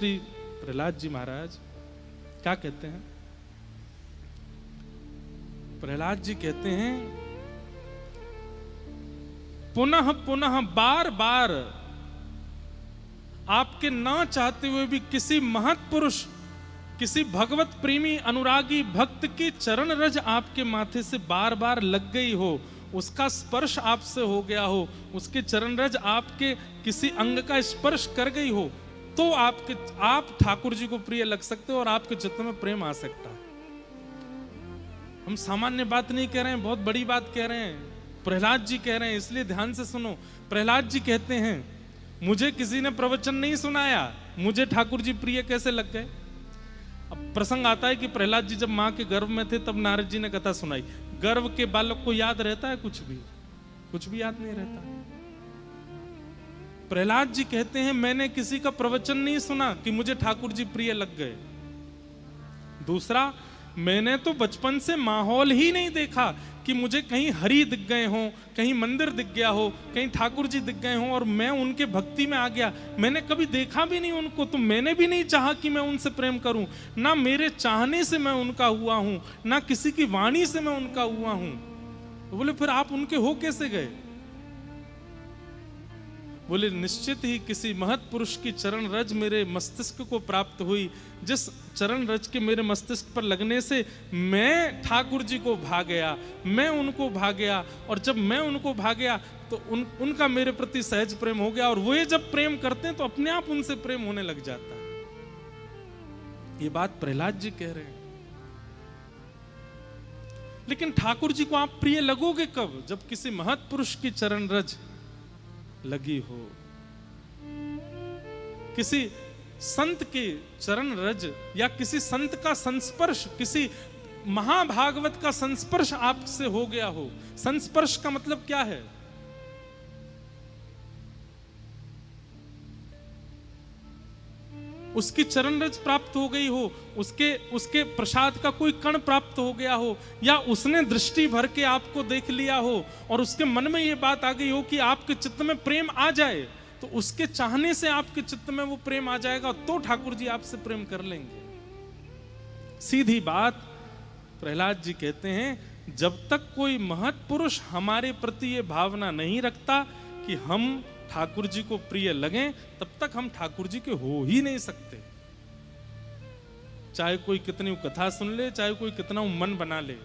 श्री प्रहलाद जी महाराज क्या कहते हैं? प्रहलाद जी कहते हैं, पुनः पुनः बार बार आपके ना चाहते हुए भी किसी महत् पुरुष, किसी भगवत प्रेमी अनुरागी भक्त की चरण रज आपके माथे से बार बार लग गई हो, उसका स्पर्श आपसे हो गया हो, उसके चरण रज आपके किसी अंग का स्पर्श कर गई हो, तो आप ठाकुर जी को प्रिय लग सकते हो और आपके चित्त में प्रेम आ सकता है। हम सामान्य बात नहीं कह रहे हैं, बहुत बड़ी बात कह रहे हैं। प्रहलाद जी कह रहे हैं, इसलिए ध्यान से सुनो। प्रहलाद जी कहते हैं, मुझे किसी ने प्रवचन नहीं सुनाया, मुझे ठाकुर जी प्रिय कैसे लग गए। अब प्रसंग आता है कि प्रहलाद जी जब मां के गर्भ में थे तब नारद जी ने कथा सुनाई। गर्भ के बालक को याद रहता है कुछ भी याद नहीं रहता। प्रहलाद जी कहते हैं, मैंने किसी का प्रवचन नहीं सुना कि मुझे ठाकुर जी प्रिय लग गए। दूसरा, मैंने तो बचपन से माहौल ही नहीं देखा कि मुझे कहीं हरि दिख गए हों, कहीं मंदिर दिख गया हो, कहीं ठाकुर जी दिख गए हों और मैं उनके भक्ति में आ गया। मैंने कभी देखा भी नहीं उनको, तो मैंने भी नहीं चाहा कि मैं उनसे प्रेम करूं। ना मेरे चाहने से मैं उनका हुआ हूं, ना किसी की वाणी से मैं उनका हुआ हूं। तो बोले, फिर आप उनके हो कैसे गए? बोले, निश्चित ही किसी महत् पुरुष की चरण रज मेरे मस्तिष्क को प्राप्त हुई, जिस चरण रज के मेरे मस्तिष्क पर लगने से मैं ठाकुर जी को भा गया, मैं उनको भा गया, और जब मैं उनको भा गया तो उनका मेरे प्रति सहज प्रेम हो गया। और वो जब प्रेम करते हैं तो अपने आप उनसे प्रेम होने लग जाता है। ये बात प्रहलाद जी कह रहे हैं। लेकिन ठाकुर जी को आप प्रिय लगोगे कब? जब किसी महत् पुरुष की चरण रज लगी हो, किसी संत के चरण रज या किसी संत का संस्पर्श, किसी महाभागवत का संस्पर्श आपसे हो गया हो। संस्पर्श का मतलब क्या है? उसकी चरण रज प्राप्त हो गई हो, उसके प्रसाद का कोई कण प्राप्त हो गया हो, या उसने दृष्टि भर के आपको देख लिया हो और उसके मन में ये बात आ गई हो कि आपके चित्त में प्रेम आ जाए, तो उसके चाहने से आपके चित्त में वो प्रेम आ जाएगा, तो ठाकुर जी आपसे प्रेम कर लेंगे। सीधी बात। प्रहलाद जी कहते हैं, जब तक कोई महत् पुरुष हमारे प्रति ये भावना नहीं रखता कि हम ठाकुर जी को प्रिय लगें, तब तक हम ठाकुर जी के हो ही नहीं सकते। चाहे कोई कितनी कथा सुन ले, चाहे कोई कितना मन बना ले,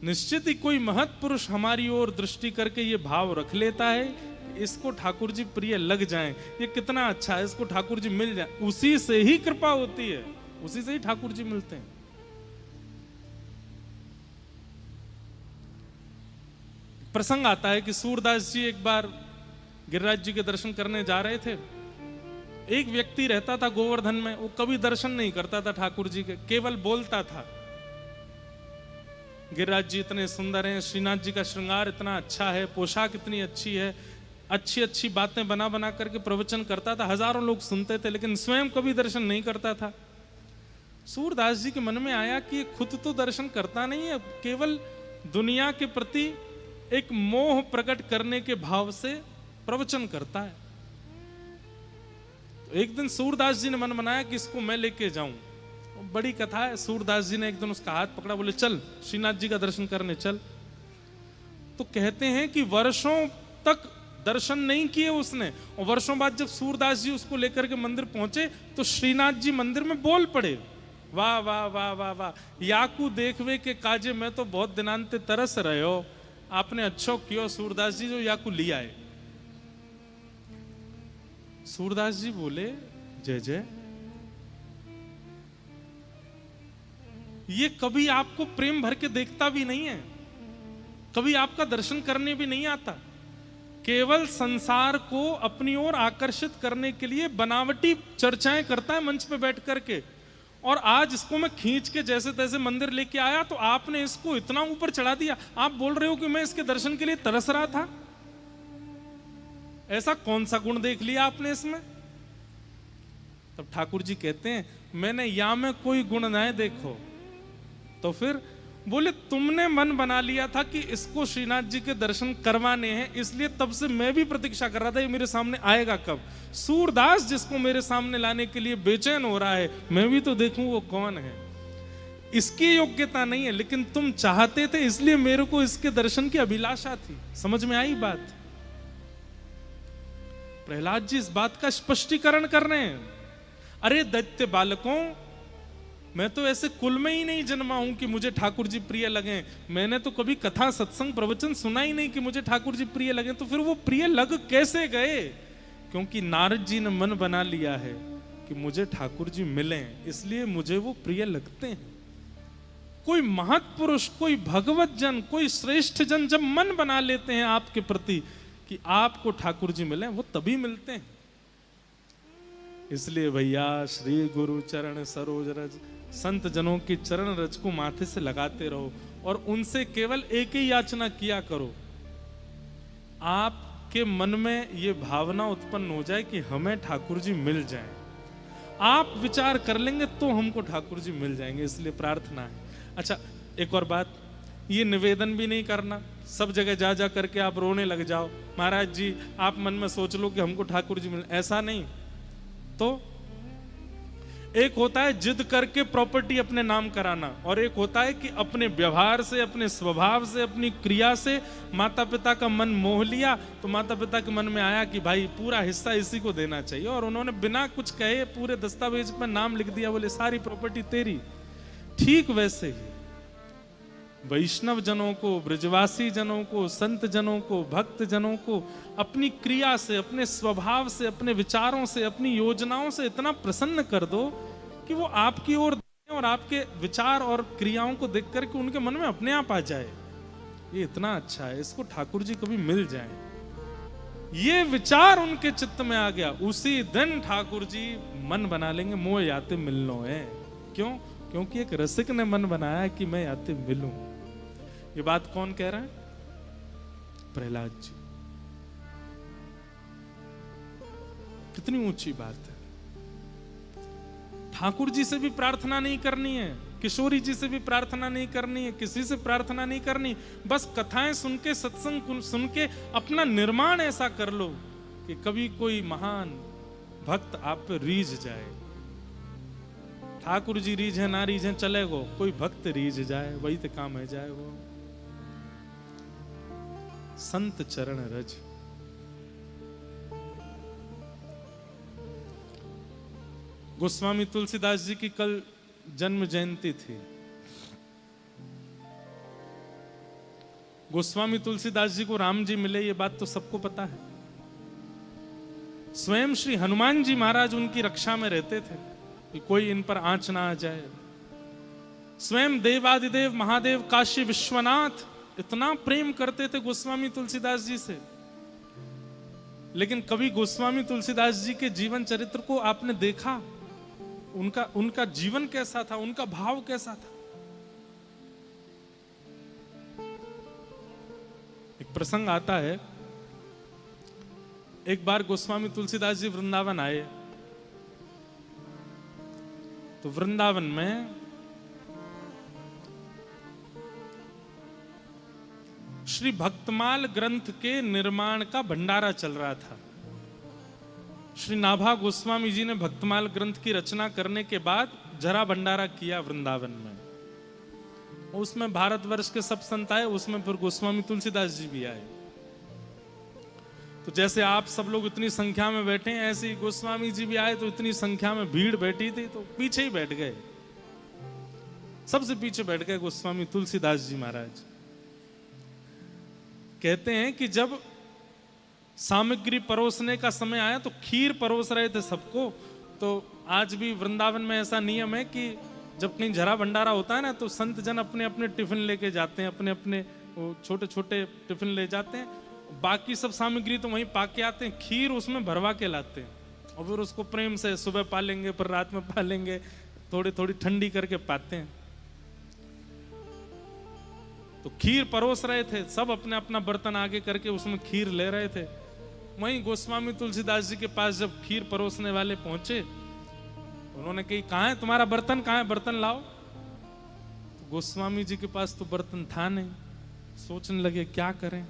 निश्चित ही कोई महत् पुरुष हमारी ओर दृष्टि करके ये भाव रख लेता है, इसको ठाकुर जी प्रिय लग जाएं, ये कितना अच्छा है, इसको ठाकुर जी मिल जाए। उसी से ही कृपा होती है, उसी से ही ठाकुर जी मिलते हैं। प्रसंग आता है कि सूरदास जी एक बार गिरिराज जी के दर्शन करने जा रहे थे। एक व्यक्ति रहता था गोवर्धन में, वो कभी दर्शन नहीं करता था ठाकुर जी के, केवल बोलता था, गिरिराज जी इतने सुंदर हैं, श्रीनाथ जी का श्रृंगार इतना अच्छा है, पोशाक इतनी अच्छी है, अच्छी अच्छी बातें बना बना करके प्रवचन करता था। हजारों लोग सुनते थे, लेकिन स्वयं कभी दर्शन नहीं करता था। सूरदास जी के मन में आया कि खुद तो दर्शन करता नहीं है, केवल दुनिया के प्रति एक मोह प्रकट करने के भाव से प्रवचन करता है। तो एक दिन सूरदास जी ने मन बनाया कि इसको मैं लेके जाऊं। बड़ी कथा है। सूरदास जी ने एक दिन उसका हाथ पकड़ा, बोले, चल श्रीनाथ जी का दर्शन करने चल। तो कहते हैं कि वर्षों तक दर्शन नहीं किए उसने, और वर्षों बाद जब सूरदास जी उसको लेकर के मंदिर पहुंचे तो श्रीनाथ जी मंदिर में बोल पड़े, वाह वाह वाह वाह वाह, याकू देखवे के काजे में तो बहुत दिनांते तरस रहे हो, आपने अच्छो कियो सूरदास जी जो याकू लिया है। सूरदास जी बोले, जय जय, ये कभी आपको प्रेम भर के देखता भी नहीं है, कभी आपका दर्शन करने भी नहीं आता, केवल संसार को अपनी ओर आकर्षित करने के लिए बनावटी चर्चाएं करता है मंच पे बैठ करके। और आज इसको मैं खींच के जैसे तैसे मंदिर लेके आया तो आपने इसको इतना ऊपर चढ़ा दिया, आप बोल रहे हो कि मैं इसके दर्शन के लिए तरस रहा था। ऐसा कौन सा गुण देख लिया आपने इसमें? तब ठाकुर जी कहते हैं, मैंने या में कोई गुण ना देखो, तो फिर बोले तुमने मन बना लिया था कि इसको श्रीनाथ जी के दर्शन करवाने हैं, इसलिए तब से मैं भी प्रतीक्षा कर रहा था ये मेरे सामने आएगा कब। सूरदास जिसको मेरे सामने लाने के लिए बेचैन हो रहा है, मैं भी तो देखूं वो कौन है। इसकी योग्यता नहीं है, लेकिन तुम चाहते थे इसलिए मेरे को इसके दर्शन की अभिलाषा थी। समझ में आई बात? प्रहलाद जी इस बात का स्पष्टीकरण कर रहे हैं। अरे दैत्य बालकों, मैं तो ऐसे कुल में ही नहीं जन्मा हूं कि मुझे ठाकुर जी प्रिय लगे। मैंने तो कभी कथा सत्संग प्रवचन सुना ही नहीं कि मुझे ठाकुर जी प्रिय लगे। तो फिर वो प्रिय लग कैसे गए? क्योंकि नारद जी ने मन बना लिया है कि मुझे ठाकुर जी मिले, इसलिए मुझे वो प्रिय लगते हैं। कोई महत्पुरुष, कोई भगवत जन, कोई श्रेष्ठ जन जब मन बना लेते हैं आपके प्रति कि आपको ठाकुर जी मिले, वो तभी मिलते हैं। इसलिए भैया श्री गुरु चरण सरोज रज, संत जनों की चरण रज को माथे से लगाते रहो और उनसे केवल एक ही याचना किया करो, आपके मन में ये भावना उत्पन्न हो जाए कि हमें ठाकुर जी मिल जाएं। आप विचार कर लेंगे तो हमको ठाकुर जी मिल जाएंगे, इसलिए प्रार्थना है। अच्छा, एक और बात, ये निवेदन भी नहीं करना सब जगह जा जा करके आप रोने लग जाओ, महाराज जी आप मन में सोच लो कि हमको ठाकुर जी मिल, ऐसा नहीं। तो एक होता है जिद करके प्रॉपर्टी अपने नाम कराना, और एक होता है कि अपने व्यवहार से, अपने स्वभाव से, अपनी क्रिया से माता पिता का मन मोह लिया, तो माता पिता के मन में आया कि भाई पूरा हिस्सा इसी को देना चाहिए, और उन्होंने बिना कुछ कहे पूरे दस्तावेज पर नाम लिख दिया, बोले सारी प्रॉपर्टी तेरी। ठीक वैसे ही वैष्णव जनों को, ब्रजवासी जनों को, संत जनों को, भक्त जनों को अपनी क्रिया से, अपने स्वभाव से, अपने विचारों से, अपनी योजनाओं से इतना प्रसन्न कर दो कि वो आपकी ओर और आपके विचार और क्रियाओं को देख करके उनके मन में अपने आप आ जाए, ये इतना अच्छा है, इसको ठाकुर जी कभी मिल जाए। ये विचार उनके चित्त में आ गया, उसी दिन ठाकुर जी मन बना लेंगे मोह याते मिलनो है। क्यों? क्योंकि एक रसिक ने मन बनाया कि मैं याते मिलूं। ये बात कौन कह रहा है? प्रहलाद जी। कितनी ऊंची बात है। ठाकुर जी से भी प्रार्थना नहीं करनी है, किशोरी जी से भी प्रार्थना नहीं करनी है, किसी से प्रार्थना नहीं करनी, बस कथाएं सुन के, सत्संग सुन के अपना निर्माण ऐसा कर लो कि कभी कोई महान भक्त आप पे रीझ जाए। ठाकुर जी रीझ है ना रीझ है चले गो, कोई भक्त रीझ जाए वही तो काम है जाए। वो संत चरण रज। गोस्वामी तुलसीदास जी की कल जन्म जयंती थी। गोस्वामी तुलसीदास जी को राम जी मिले, ये बात तो सबको पता है। स्वयं श्री हनुमान जी महाराज उनकी रक्षा में रहते थे कि कोई इन पर आंच ना आ जाए। स्वयं देवादिदेव महादेव काशी विश्वनाथ इतना प्रेम करते थे गोस्वामी तुलसीदास जी से। लेकिन कभी गोस्वामी तुलसीदास जी के जीवन चरित्र को आपने देखा? उनका जीवन कैसा था, उनका भाव कैसा था? एक प्रसंग आता है, एक बार गोस्वामी तुलसीदास जी वृंदावन आए, तो वृंदावन में श्री भक्तमाल ग्रंथ के निर्माण का भंडारा चल रहा था। श्री नाभा गोस्वामी जी ने भक्तमाल ग्रंथ की रचना करने के बाद जरा भंडारा किया वृंदावन में। उसमें भारतवर्ष के सब संत आए, उसमें फिर गोस्वामी तुलसीदास जी भी आए। तो जैसे आप सब लोग इतनी संख्या में बैठे हैं, ऐसे ही गोस्वामी जी भी आए, तो इतनी संख्या में भीड़ बैठी थी, तो पीछे ही बैठ गए, सबसे पीछे बैठ गए गोस्वामी तुलसीदास जी महाराज। कहते हैं कि जब सामग्री परोसने का समय आया तो खीर परोस रहे थे सबको। तो आज भी वृंदावन में ऐसा नियम है कि जब कहीं जरा भंडारा होता है ना, तो संत जन अपने अपने टिफिन लेके जाते हैं, अपने अपने छोटे छोटे टिफिन ले जाते हैं, बाकी सब सामग्री तो वहीं पाके आते हैं, खीर उसमें भरवा के लाते हैं और फिर उसको प्रेम से सुबह पालेंगे, फिर रात में पालेंगे, थोड़ी थोड़ी ठंडी करके पाते हैं। तो खीर परोस रहे थे, सब अपने अपना बर्तन आगे करके उसमें खीर ले रहे थे। वहीं गोस्वामी तुलसीदास जी के पास जब खीर परोसने वाले पहुंचे, उन्होंने कही कहाँ है तुम्हारा बर्तन, कहाँ है बर्तन लाओ। तो गोस्वामी जी के पास तो बर्तन था नहीं, सोचने लगे क्या करें।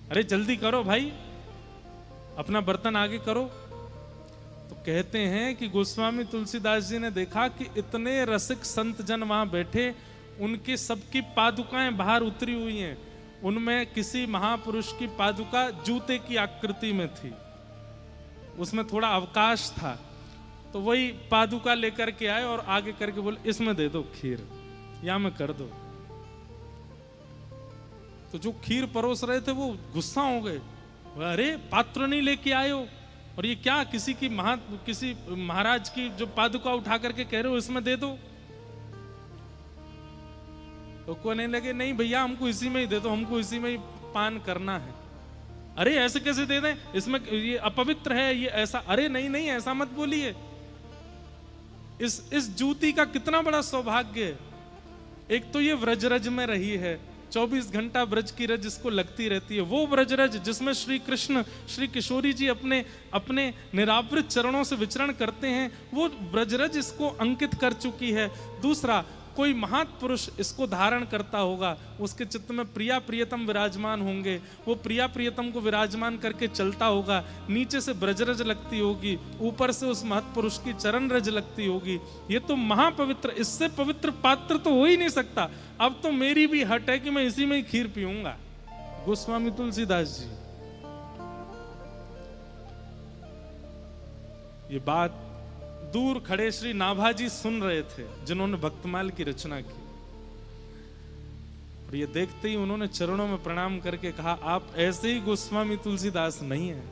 अरे जल्दी करो भाई, अपना बर्तन आगे करो। तो कहते हैं कि गोस्वामी तुलसीदास जी ने देखा कि इतने रसिक संत जन वहां बैठे, उनके सबकी पादुकाएं बाहर उतरी हुई हैं। उनमें किसी महापुरुष की पादुका जूते की आकृति में थी, उसमें थोड़ा अवकाश था। तो वही पादुका लेकर के आए और आगे करके बोले इसमें दे दो खीर, या में कर दो। तो जो खीर परोस रहे थे वो गुस्सा हो गए, अरे पात्र नहीं लेके आए हो, और ये क्या किसी महाराज की जो पादुका उठा करके कह रहे हो इसमें दे दो। तो कहने लगे नहीं भैया, हमको इसी में ही दे दो, हमको इसी में ही पान करना है। अरे ऐसे कैसे दे दें, इसमें ये अपवित्र है, ये ऐसा। अरे नहीं नहीं, ऐसा मत बोलिए, इस जूती का कितना बड़ा सौभाग्य है। एक तो ये व्रजरज में रही है, 24 घंटा ब्रज की रज इसको लगती रहती है। वो ब्रजरज जिसमें श्री कृष्ण श्री किशोरी जी अपने अपने निरावृत चरणों से विचरण करते हैं, वो ब्रजरज इसको अंकित कर चुकी है। दूसरा, कोई महापुरुष इसको धारण करता होगा, उसके चित्त में प्रिया प्रियतम विराजमान होंगे, वो प्रिया प्रियतम को विराजमान करके चलता होगा। नीचे से ब्रजरज लगती होगी, ऊपर से उस महत्पुरुष की चरण रज लगती होगी। ये तो महापवित्र, इससे पवित्र पात्र तो हो ही नहीं सकता। अब तो मेरी भी हट है कि मैं इसी में ही खीर पीऊंगा। गोस्वामी तुलसीदास जी ये बात दूर खड़े श्री नाभाजी सुन रहे थे, जिन्होंने भक्तमाल की रचना की। और ये देखते ही उन्होंने चरणों में प्रणाम करके कहा, आप ऐसे ही गोस्वामी तुलसीदास नहीं है,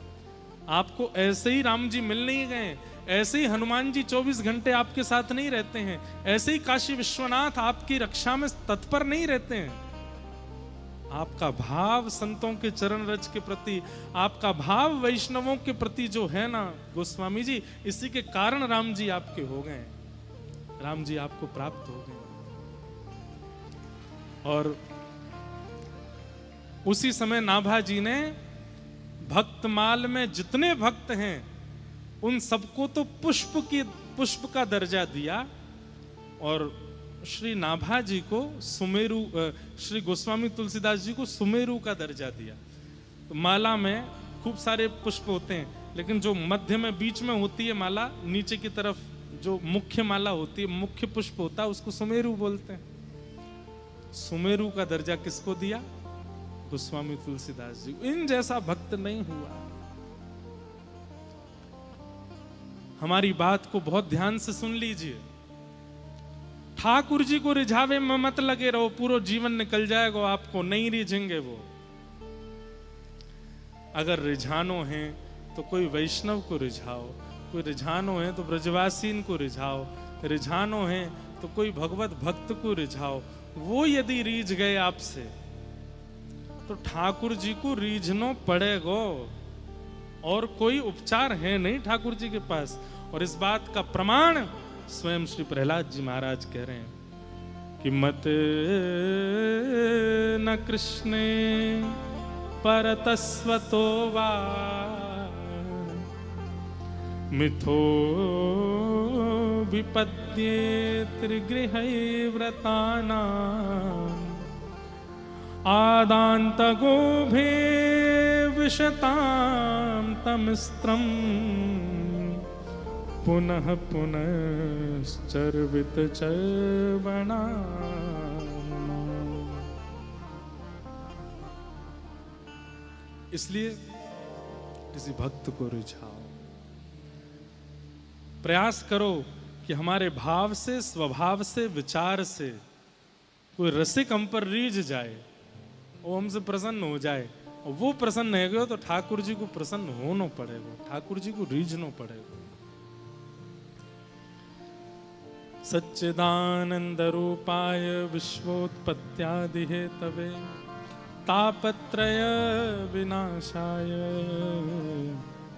आपको ऐसे ही राम जी मिल नहीं गए, ऐसे ही हनुमान जी 24 घंटे आपके साथ नहीं रहते हैं, ऐसे ही काशी विश्वनाथ आपकी रक्षा में तत्पर नहीं रहते हैं। आपका भाव संतों के चरण रज के प्रति, आपका भाव वैष्णवों के प्रति जो है ना गोस्वामी जी, इसी के कारण राम जी आपके हो गए, राम जी आपको प्राप्त हो गए। और उसी समय नाभा जी ने भक्तमाल में जितने भक्त हैं उन सबको तो पुष्प का दर्जा दिया, और श्री नाभा जी को सुमेरु, श्री गोस्वामी तुलसीदास जी को सुमेरु का दर्जा दिया। तो माला में खूब सारे पुष्प होते हैं, लेकिन जो मध्य में बीच में होती है माला, नीचे की तरफ जो मुख्य माला होती है, मुख्य पुष्प होता है, उसको सुमेरु बोलते हैं। सुमेरु का दर्जा किसको दिया? गोस्वामी तुलसीदास जी। इन जैसा भक्त नहीं हुआ। हमारी बात को बहुत ध्यान से सुन लीजिए। ठाकुर जी को रिझावे में मत लगे रहो, पूरा जीवन निकल जाएगा आपको, नहीं रिझेंगे वो। अगर रिझानो है तो कोई वैष्णव को रिझाओ, कोई रिझानो है तो ब्रजवासीन को रिझाओ, रिझानो है तो कोई भगवत भक्त को रिझाओ। वो यदि रीझ गए आपसे तो ठाकुर जी को रीझनो पड़ेगा, और कोई उपचार है नहीं ठाकुर जी के पास। और इस बात का प्रमाण स्वयं श्री प्रहलाद जी महाराज कह रहे हैं कि मत न कृष्णे परतस्वतो वा मिथो विपद्ये त्रिगृहै व्रतानां आदान्तगोभे विशतां तमिस्त्रम् पुनः पुनश्चर्वित चर्वणा। इसलिए किसी भक्त को रिझाओ, प्रयास करो कि हमारे भाव से, स्वभाव से, विचार से कोई रसिक हम पर रीझ जाए, वो हमसे प्रसन्न हो जाए। और वो प्रसन्न है गए तो ठाकुर जी को प्रसन्न होना पड़ेगा, ठाकुर जी को रीझना पड़ेगा। सच्चिदानंद रूपाय विश्वोत्पत्त्यादि हेतवे तापत्रय विनाशाय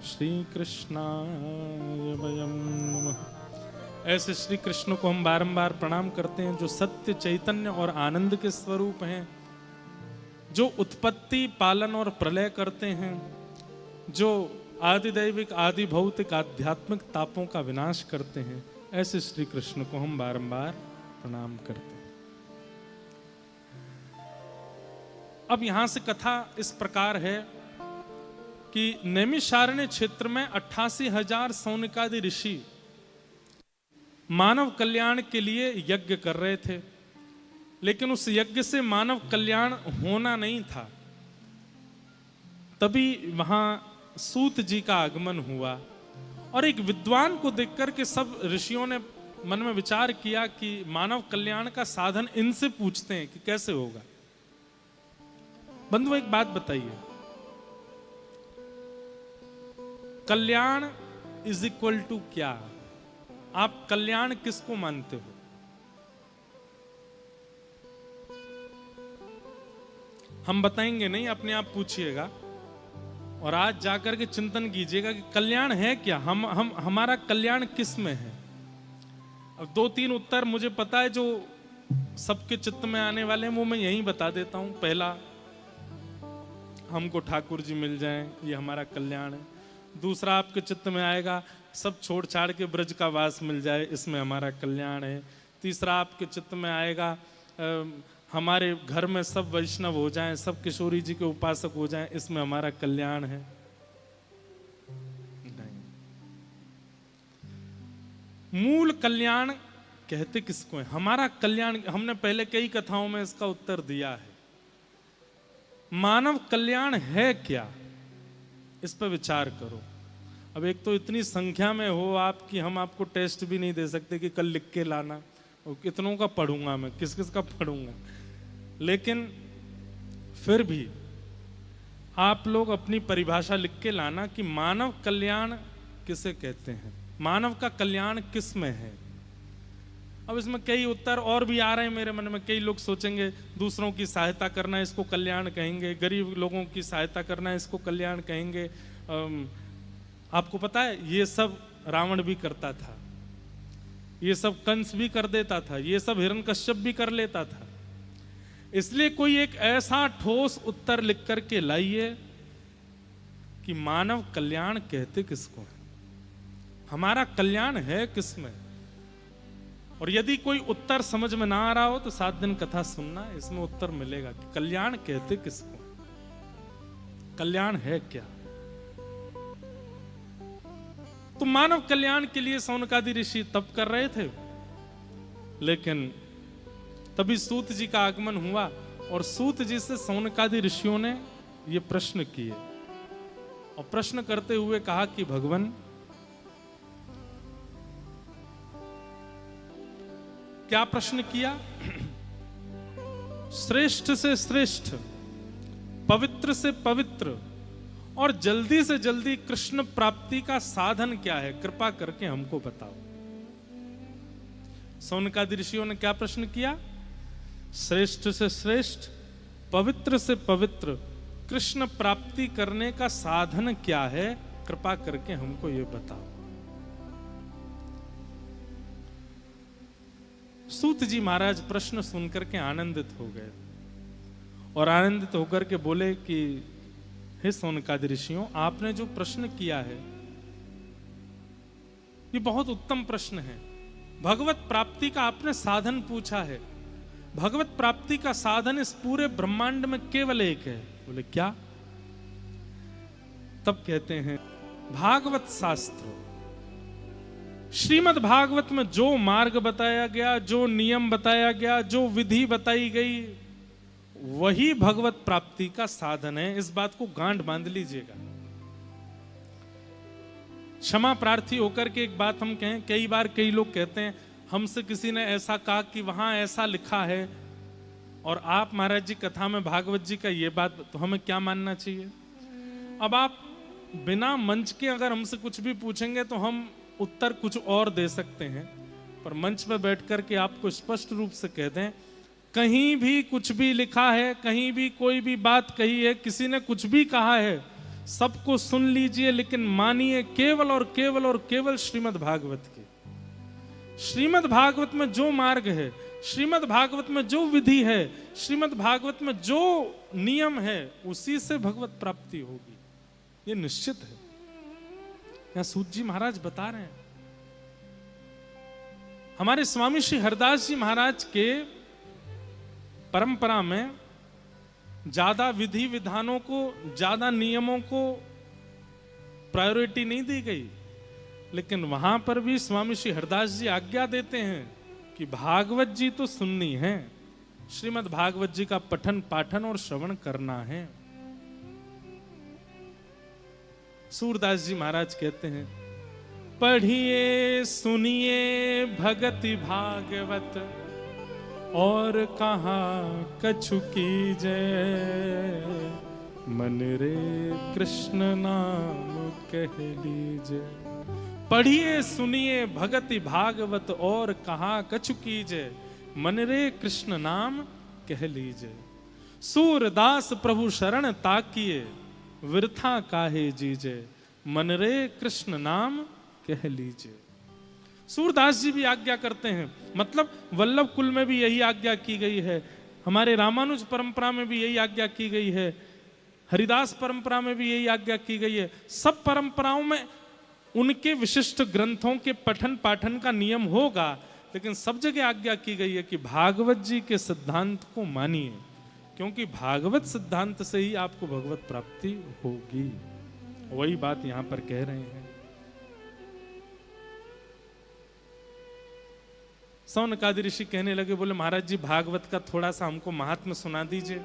श्री कृष्णाय वयं नमः। ऐसे श्री कृष्ण को हम बारंबार प्रणाम करते हैं, जो सत्य, चैतन्य और आनंद के स्वरूप हैं, जो उत्पत्ति, पालन और प्रलय करते हैं, जो आदिदैविक, आदि भौतिक, आध्यात्मिक तापों का विनाश करते हैं। ऐसे श्री कृष्ण को हम बारंबार प्रणाम करते हैं। अब यहां से कथा इस प्रकार है कि नैमिषारण्य क्षेत्र में 88,000 सौनकादि ऋषि मानव कल्याण के लिए यज्ञ कर रहे थे, लेकिन उस यज्ञ से मानव कल्याण होना नहीं था। तभी वहां सूत जी का आगमन हुआ और एक विद्वान को देखकर के सब ऋषियों ने मन में विचार किया कि मानव कल्याण का साधन इनसे पूछते हैं कि कैसे होगा। बंधु, एक बात बताइए, कल्याण इज इक्वल टू क्या? आप कल्याण किसको मानते हो? हम बताएंगे नहीं, अपने आप पूछिएगा और आज जाकर के चिंतन कीजिएगा कि कल्याण है क्या, हमारा कल्याण किस में है। अब 2-3 उत्तर मुझे पता है जो सबके चित्त में आने वाले हैं, वो मैं यहीं बता देता हूं। पहला, हमको ठाकुर जी मिल जाएं, ये हमारा कल्याण है। दूसरा आपके चित्त में आएगा, सब छोड़ छाड़ के ब्रज का वास मिल जाए, इसमें हमारा कल्याण है। तीसरा आपके चित्त में आएगा, हमारे घर में सब वैष्णव हो जाएं, सब किशोरी जी के उपासक हो जाएं, इसमें हमारा कल्याण है। नहीं, मूल कल्याण कहते किसको है? हमारा कल्याण, हमने पहले कई कथाओं में इसका उत्तर दिया है। मानव कल्याण है क्या, इस पर विचार करो। अब एक तो इतनी संख्या में हो आप कि हम आपको टेस्ट भी नहीं दे सकते कि कल लिख के लाना, और कितनों का पढ़ूंगा मैं, किस किस का पढ़ूंगा। लेकिन फिर भी आप लोग अपनी परिभाषा लिख के लाना कि मानव कल्याण किसे कहते हैं, मानव का कल्याण किस में है। अब इसमें कई उत्तर और भी आ रहे हैं मेरे मन में। कई लोग सोचेंगे दूसरों की सहायता करना इसको कल्याण कहेंगे, गरीब लोगों की सहायता करना इसको कल्याण कहेंगे। आपको पता है ये सब रावण भी करता था, ये सब कंस भी कर देता था, ये सब हिरण्यकश्यप भी कर लेता था। इसलिए कोई एक ऐसा ठोस उत्तर लिख करके लाइए कि मानव कल्याण कहते किसको है, हमारा कल्याण है किसमें। और यदि कोई उत्तर समझ में ना आ रहा हो तो 7 दिन कथा सुनना, इसमें उत्तर मिलेगा कि कल्याण कहते किसको, कल्याण है क्या। तो मानव कल्याण के लिए सौनकादि ऋषि तप कर रहे थे, लेकिन तभी सूत जी का आगमन हुआ और सूत जी से सौनकादि ऋषियों ने ये प्रश्न किए और प्रश्न करते हुए कहा कि भगवान, क्या प्रश्न किया? श्रेष्ठ से श्रेष्ठ, पवित्र से पवित्र और जल्दी से जल्दी कृष्ण प्राप्ति का साधन क्या है, कृपा करके हमको बताओ। सौनकादि ऋषियों ने क्या प्रश्न किया? श्रेष्ठ से श्रेष्ठ, पवित्र से पवित्र, कृष्ण प्राप्ति करने का साधन क्या है, कृपा करके हमको ये बताओ। सूत जी महाराज प्रश्न सुनकर के आनंदित हो गए और आनंदित होकर के बोले कि हे सौनकादि ऋषियों, आपने जो प्रश्न किया है ये बहुत उत्तम प्रश्न है। भगवत प्राप्ति का आपने साधन पूछा है। भगवत प्राप्ति का साधन इस पूरे ब्रह्मांड में केवल एक है। बोले क्या? तब कहते हैं भागवत शास्त्र, श्रीमद् भागवत में जो मार्ग बताया गया, जो नियम बताया गया, जो विधि बताई गई, वही भगवत प्राप्ति का साधन है। इस बात को गांठ बांध लीजिएगा। क्षमा प्रार्थी होकर के एक बात हम कहें, कई बार कई लोग कहते हैं हमसे किसी ने ऐसा कहा कि वहां ऐसा लिखा है, और आप महाराज जी कथा में भागवत जी का ये बात, तो हमें क्या मानना चाहिए? अब आप बिना मंच के अगर हमसे कुछ भी पूछेंगे तो हम उत्तर कुछ और दे सकते हैं, पर मंच पर बैठ करके आपको स्पष्ट रूप से कह दें, कहीं भी कुछ भी लिखा है, कहीं भी कोई भी बात कही है, किसी ने कुछ भी कहा है, सबको सुन लीजिए, लेकिन मानिए केवल और केवल और केवल श्रीमद् भागवत की। श्रीमद् भागवत में जो मार्ग है, श्रीमद् भागवत में जो विधि है, श्रीमद् भागवत में जो नियम है, उसी से भगवत प्राप्ति होगी, ये निश्चित है। यहां सूत जी महाराज बता रहे हैं। हमारे स्वामी श्री हरदास जी महाराज के परंपरा में ज्यादा विधि विधानों को, ज्यादा नियमों को प्रायोरिटी नहीं दी गई, लेकिन वहां पर भी स्वामी श्री हरदास जी आज्ञा देते हैं कि भागवत जी तो सुननी है, श्रीमद् भागवत जी का पठन पाठन और श्रवण करना है। सूरदास जी महाराज कहते हैं, पढ़िए सुनिए भगति भागवत और कहाँ कछु कीजय, मन रे कृष्ण नाम कह लीजय। पढ़िए सुनिए भगति भागवत और कहाँ कछु कीजय, मन रे कृष्ण नाम कह लीजय। सूरदास प्रभु शरण ताकिए, वृथा काहे जीजे, मन रे कृष्ण नाम कह लीजिए। सूरदास जी भी आज्ञा करते हैं, मतलब वल्लभ कुल में भी यही आज्ञा की गई है, हमारे रामानुज परंपरा में भी यही आज्ञा की गई है, हरिदास परंपरा में भी यही आज्ञा की गई है। सब परंपराओं में उनके विशिष्ट ग्रंथों के पठन पाठन का नियम होगा, लेकिन सब जगह आज्ञा की गई है कि भागवत जी के सिद्धांत को मानिए, क्योंकि भागवत सिद्धांत से ही आपको भगवत प्राप्ति होगी। वही बात यहां पर कह रहे हैं। सौनकादि ऋषि कहने लगे, बोले महाराज जी भागवत का थोड़ा सा हमको महात्म्य सुना दीजिए,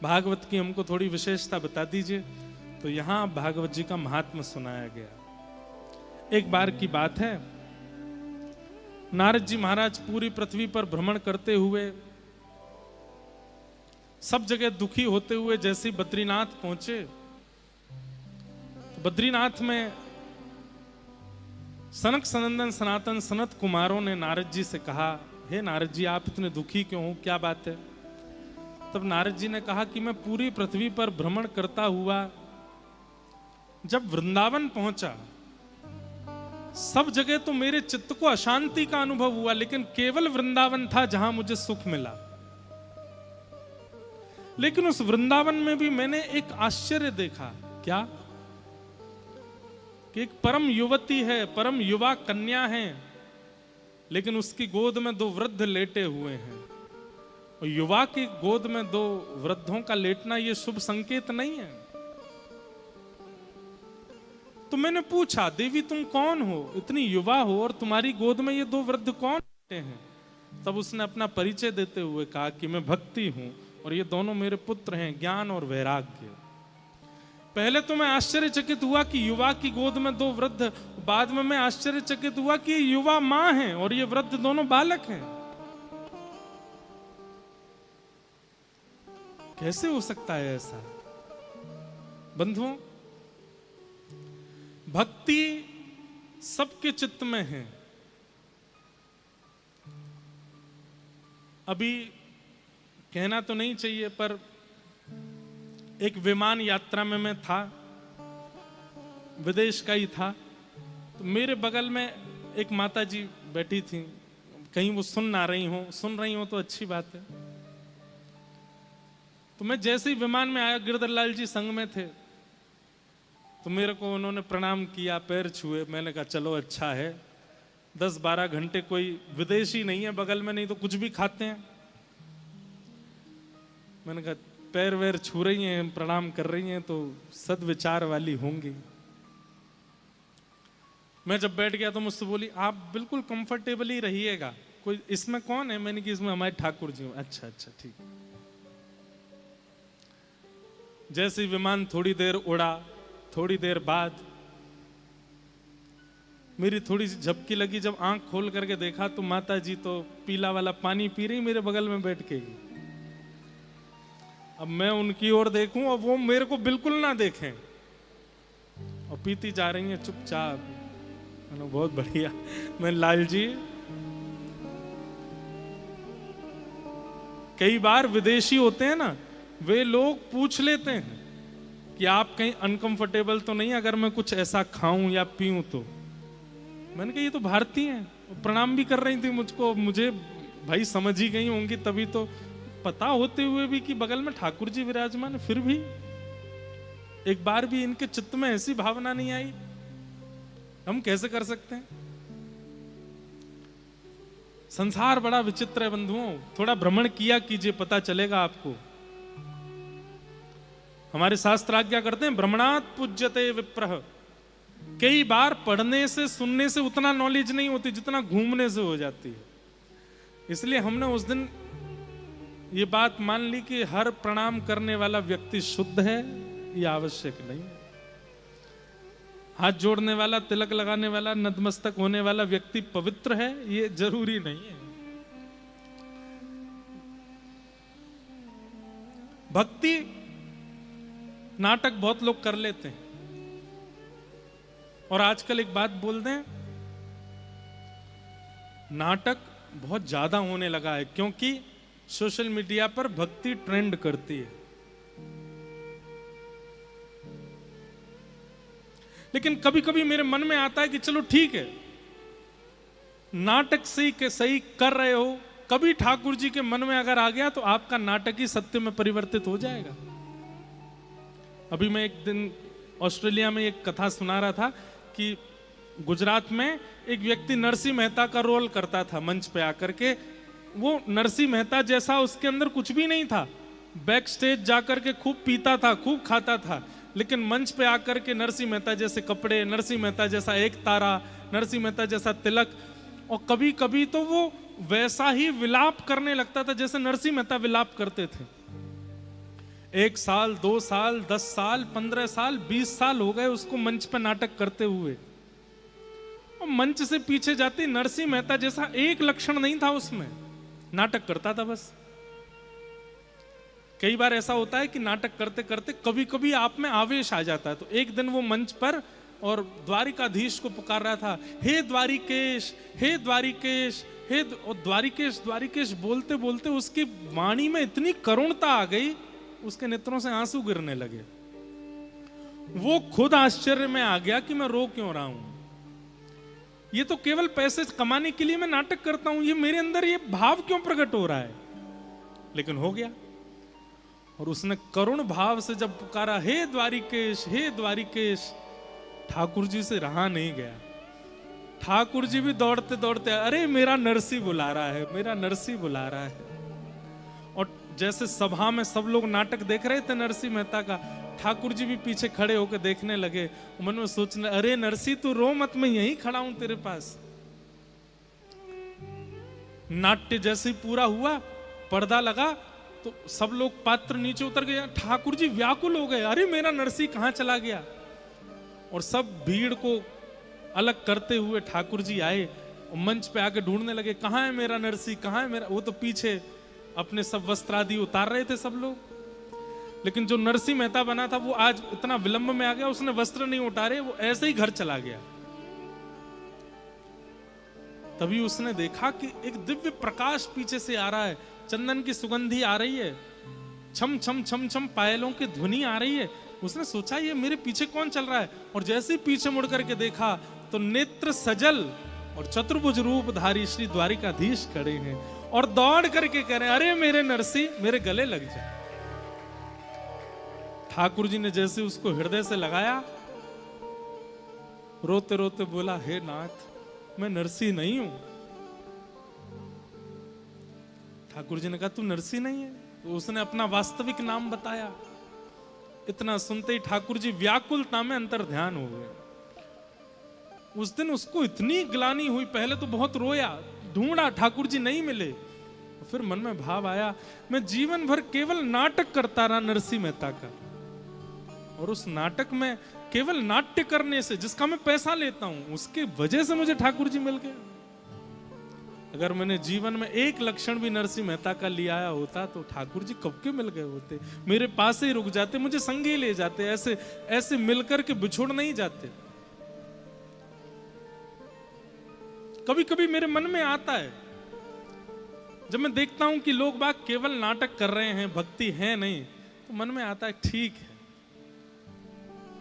भागवत की हमको थोड़ी विशेषता बता दीजिए। तो यहां भागवत जी का महात्म्य सुनाया गया। एक बार की बात है, नारद जी महाराज पूरी पृथ्वी पर भ्रमण करते हुए, सब जगह दुखी होते हुए जैसे बद्रीनाथ पहुंचे, तो बद्रीनाथ में सनक सनंदन सनातन सनत कुमारों ने नारद जी से कहा, हे नारद जी आप इतने दुखी क्यों हो, क्या बात है? तब नारद जी ने कहा कि मैं पूरी पृथ्वी पर भ्रमण करता हुआ जब वृंदावन पहुंचा, सब जगह तो मेरे चित्त को अशांति का अनुभव हुआ, लेकिन केवल वृंदावन था जहां मुझे सुख मिला। लेकिन उस वृंदावन में भी मैंने एक आश्चर्य देखा। क्या? कि एक परम युवती है, परम युवा कन्या है, लेकिन उसकी गोद में दो वृद्ध लेटे हुए हैं। और युवा की गोद में दो वृद्धों का लेटना यह शुभ संकेत नहीं है। तो मैंने पूछा, देवी तुम कौन हो, इतनी युवा हो और तुम्हारी गोद में ये दो वृद्ध कौन लेटे हैं? तब उसने अपना परिचय देते हुए कहा कि मैं भक्ति हूं और ये दोनों मेरे पुत्र हैं, ज्ञान और वैराग्य। पहले तो मैं आश्चर्यचकित हुआ कि युवा की गोद में दो वृद्ध, बाद में मैं आश्चर्यचकित हुआ कि युवा मां है और ये वृद्ध दोनों बालक हैं। कैसे हो सकता है ऐसा? बंधुओं, भक्ति सबके चित्त में है। अभी कहना तो नहीं चाहिए, पर एक विमान यात्रा में मैं था, विदेश का ही था। तो मेरे बगल में एक माता जी बैठी थी, कहीं वो सुन रही हो तो अच्छी बात है। तो मैं जैसे ही विमान में आया, गिरधर लाल जी संग में थे, तो मेरे को उन्होंने प्रणाम किया, पैर छुए। मैंने कहा चलो अच्छा है, 10-12 घंटे कोई विदेशी नहीं है बगल में, नहीं तो कुछ भी खाते हैं। मैंने कहा पैर वैर छू रही हैं, प्रणाम कर रही हैं, तो सद्विचार वाली होंगी। मैं जब बैठ गया तो मुझसे बोली, आप बिल्कुल कंफर्टेबल ही रहिएगा, कोई इसमें कौन है? मैंने कि इसमें हमारे ठाकुर जी। अच्छा अच्छा ठीक। जैसे ही विमान थोड़ी देर उड़ा, थोड़ी देर बाद मेरी थोड़ी सी झपकी लगी। जब आंख खोल करके देखा तो माता जी तो पीला वाला पानी पी रही मेरे बगल में बैठ के। अब मैं उनकी ओर देखूं और वो मेरे को बिल्कुल ना देखें, और पीती जा रही हैं चुपचाप। बहुत बढ़िया। मैं लाल जी, कई बार विदेशी होते हैं ना, वे लोग पूछ लेते हैं कि आप कहीं अनकंफर्टेबल तो नहीं अगर मैं कुछ ऐसा खाऊं या पीऊं तो। मैंने कहा ये तो भारतीय हैं, प्रणाम भी कर रही थी मुझको, मुझे भाई समझ ही गई होंगी, तभी तो पता होते हुए भी कि बगल में ठाकुर जी विराजमान है, फिर भी एक बार भी इनके चित्त में ऐसी भावना नहीं आई। हम कैसे कर सकते हैं? संसार बड़ा विचित्र है बंधुओं, थोड़ा भ्रमण किया कीजिए, पता चलेगा आपको। हमारे शास्त्र आज्ञा करते हैं ब्रह्मणात् पूज्यते विप्रः। कई बार पढ़ने से सुनने से उतना नॉलेज नहीं होती जितना घूमने से हो जाती है। इसलिए हमने उस दिन ये बात मान ली कि हर प्रणाम करने वाला व्यक्ति शुद्ध है, ये आवश्यक नहीं है। हाथ जोड़ने वाला, तिलक लगाने वाला, नतमस्तक होने वाला व्यक्ति पवित्र है, ये जरूरी नहीं है। भक्ति नाटक बहुत लोग कर लेते हैं। और आजकल एक बात बोल दें, नाटक बहुत ज्यादा होने लगा है क्योंकि सोशल मीडिया पर भक्ति ट्रेंड करती है। लेकिन कभी कभी मेरे मन में आता है कि चलो ठीक है, नाटक सही कर रहे हो, कभी ठाकुर जी के मन में अगर आ गया तो आपका नाटक ही सत्य में परिवर्तित हो जाएगा। अभी मैं एक दिन ऑस्ट्रेलिया में एक कथा सुना रहा था कि गुजरात में एक व्यक्ति नरसिंह मेहता का रोल करता था मंच पे आकर के। वो नरसिंह मेहता जैसा उसके अंदर कुछ भी नहीं था, बैक स्टेज जाकर के खूब पीता था, खूब खाता था, लेकिन मंच पे आकर के नरसिंह मेहता जैसे कपड़े, नरसिंह मेहता जैसा एक तारा, नरसिंह मेहता जैसा तिलक, और कभी कभी तो वो वैसा ही विलाप करने लगता था जैसे नरसिंह मेहता विलाप करते थे। 1 साल, 2 साल, 10 साल, 15 साल, 20 साल हो गए उसको मंच पर नाटक करते हुए, और मंच से पीछे जाते नरसिंह मेहता जैसा एक लक्षण नहीं था उसमें, नाटक करता था बस। कई बार ऐसा होता है कि नाटक करते करते कभी कभी आप में आवेश आ जाता है। तो एक दिन वो मंच पर और द्वारिकाधीश को पुकार रहा था, हे द्वारिकेश, हे द्वारिकेश, हे द्वारिकेश, द्वारिकेश बोलते बोलते उसकी वाणी में इतनी करुणता आ गई, उसके नेत्रों से आंसू गिरने लगे। वो खुद आश्चर्य में आ गया कि मैं रो क्यों रहा हूं, ये तो केवल पैसे कमाने के लिए मैं नाटक करता हूं, ये मेरे अंदर ये भाव क्यों प्रकट हो रहा है। लेकिन हो गया, और उसने करुण भाव से जब पुकारा, हे द्वारिकेश, हे द्वारिकेश, ठाकुर जी से रहा नहीं गया। ठाकुर जी भी दौड़ते दौड़ते, अरे मेरा नरसी बुला रहा है, मेरा नरसी बुला रहा है। और जैसे सभा में सब लोग नाटक देख रहे थे नरसिंह मेहता का, ठाकुर जी भी पीछे खड़े होकर देखने लगे। मन में सोचने, अरे नरसी तू रो मत, मैं यहीं खड़ा हूं तेरे पास। नाट्य जैसे पूरा हुआ, पर्दा लगा तो सब लोग पात्र नीचे उतर गए, ठाकुर जी व्याकुल हो गए, अरे मेरा नरसी कहां चला गया। और सब भीड़ को अलग करते हुए ठाकुर जी आए और मंच पे आके ढूंढने लगे, कहां है मेरा नरसी, कहां है मेरा। वो तो पीछे अपने सब वस्त्र आदि उतार रहे थे सब लोग, लेकिन जो नरसिंह मेहता बना था वो आज इतना विलंब में आ गया, उसने वस्त्र नहीं उतारे, वो ऐसे ही घर चला गया। तभी उसने देखा कि एक दिव्य प्रकाश पीछे से आ रहा है, चंदन की सुगंधी आ रही है, छम छम छम छम पायलों की ध्वनि आ रही है। उसने सोचा ये मेरे पीछे कौन चल रहा है, और जैसे ही पीछे मुड़ करके देखा तो नेत्र सजल और चतुर्भुज रूपधारी श्री द्वारिकाधीश खड़े हैं और दौड़ करके कह रहे, अरे मेरे नरसी, मेरे गले लग जाए। ठाकुर जी ने जैसे उसको हृदय से लगाया, रोते रोते बोला, हे नाथ, मैं नरसी नहीं हूं। ठाकुर जी ने कहा, तू नरसी नहीं है? तो उसने अपना वास्तविक नाम बताया। इतना सुनते ही ठाकुर जी व्याकुलता में अंतर ध्यान हो गए। उस दिन उसको इतनी ग्लानि हुई, पहले तो बहुत रोया, ढूंढा, ठाकुर जी नहीं मिले। फिर मन में भाव आया, मैं जीवन भर केवल नाटक करता रहा नरसिंह मेहता का, और उस नाटक में केवल नाट्य करने से, जिसका मैं पैसा लेता हूं, उसकी वजह से मुझे ठाकुर जी मिल गए। अगर मैंने जीवन में एक लक्षण भी नरसिंह मेहता का ले आया होता तो ठाकुर जी कब के मिल गए होते, मेरे पास ही रुक जाते, मुझे संगे ले जाते, ऐसे ऐसे मिलकर के बिछुड़ नहीं जाते। कभी कभी मेरे मन में आता है, जब मैं देखता हूं कि लोग बाग केवल नाटक कर रहे हैं, भक्ति है नहीं, तो मन में आता है, ठीक है,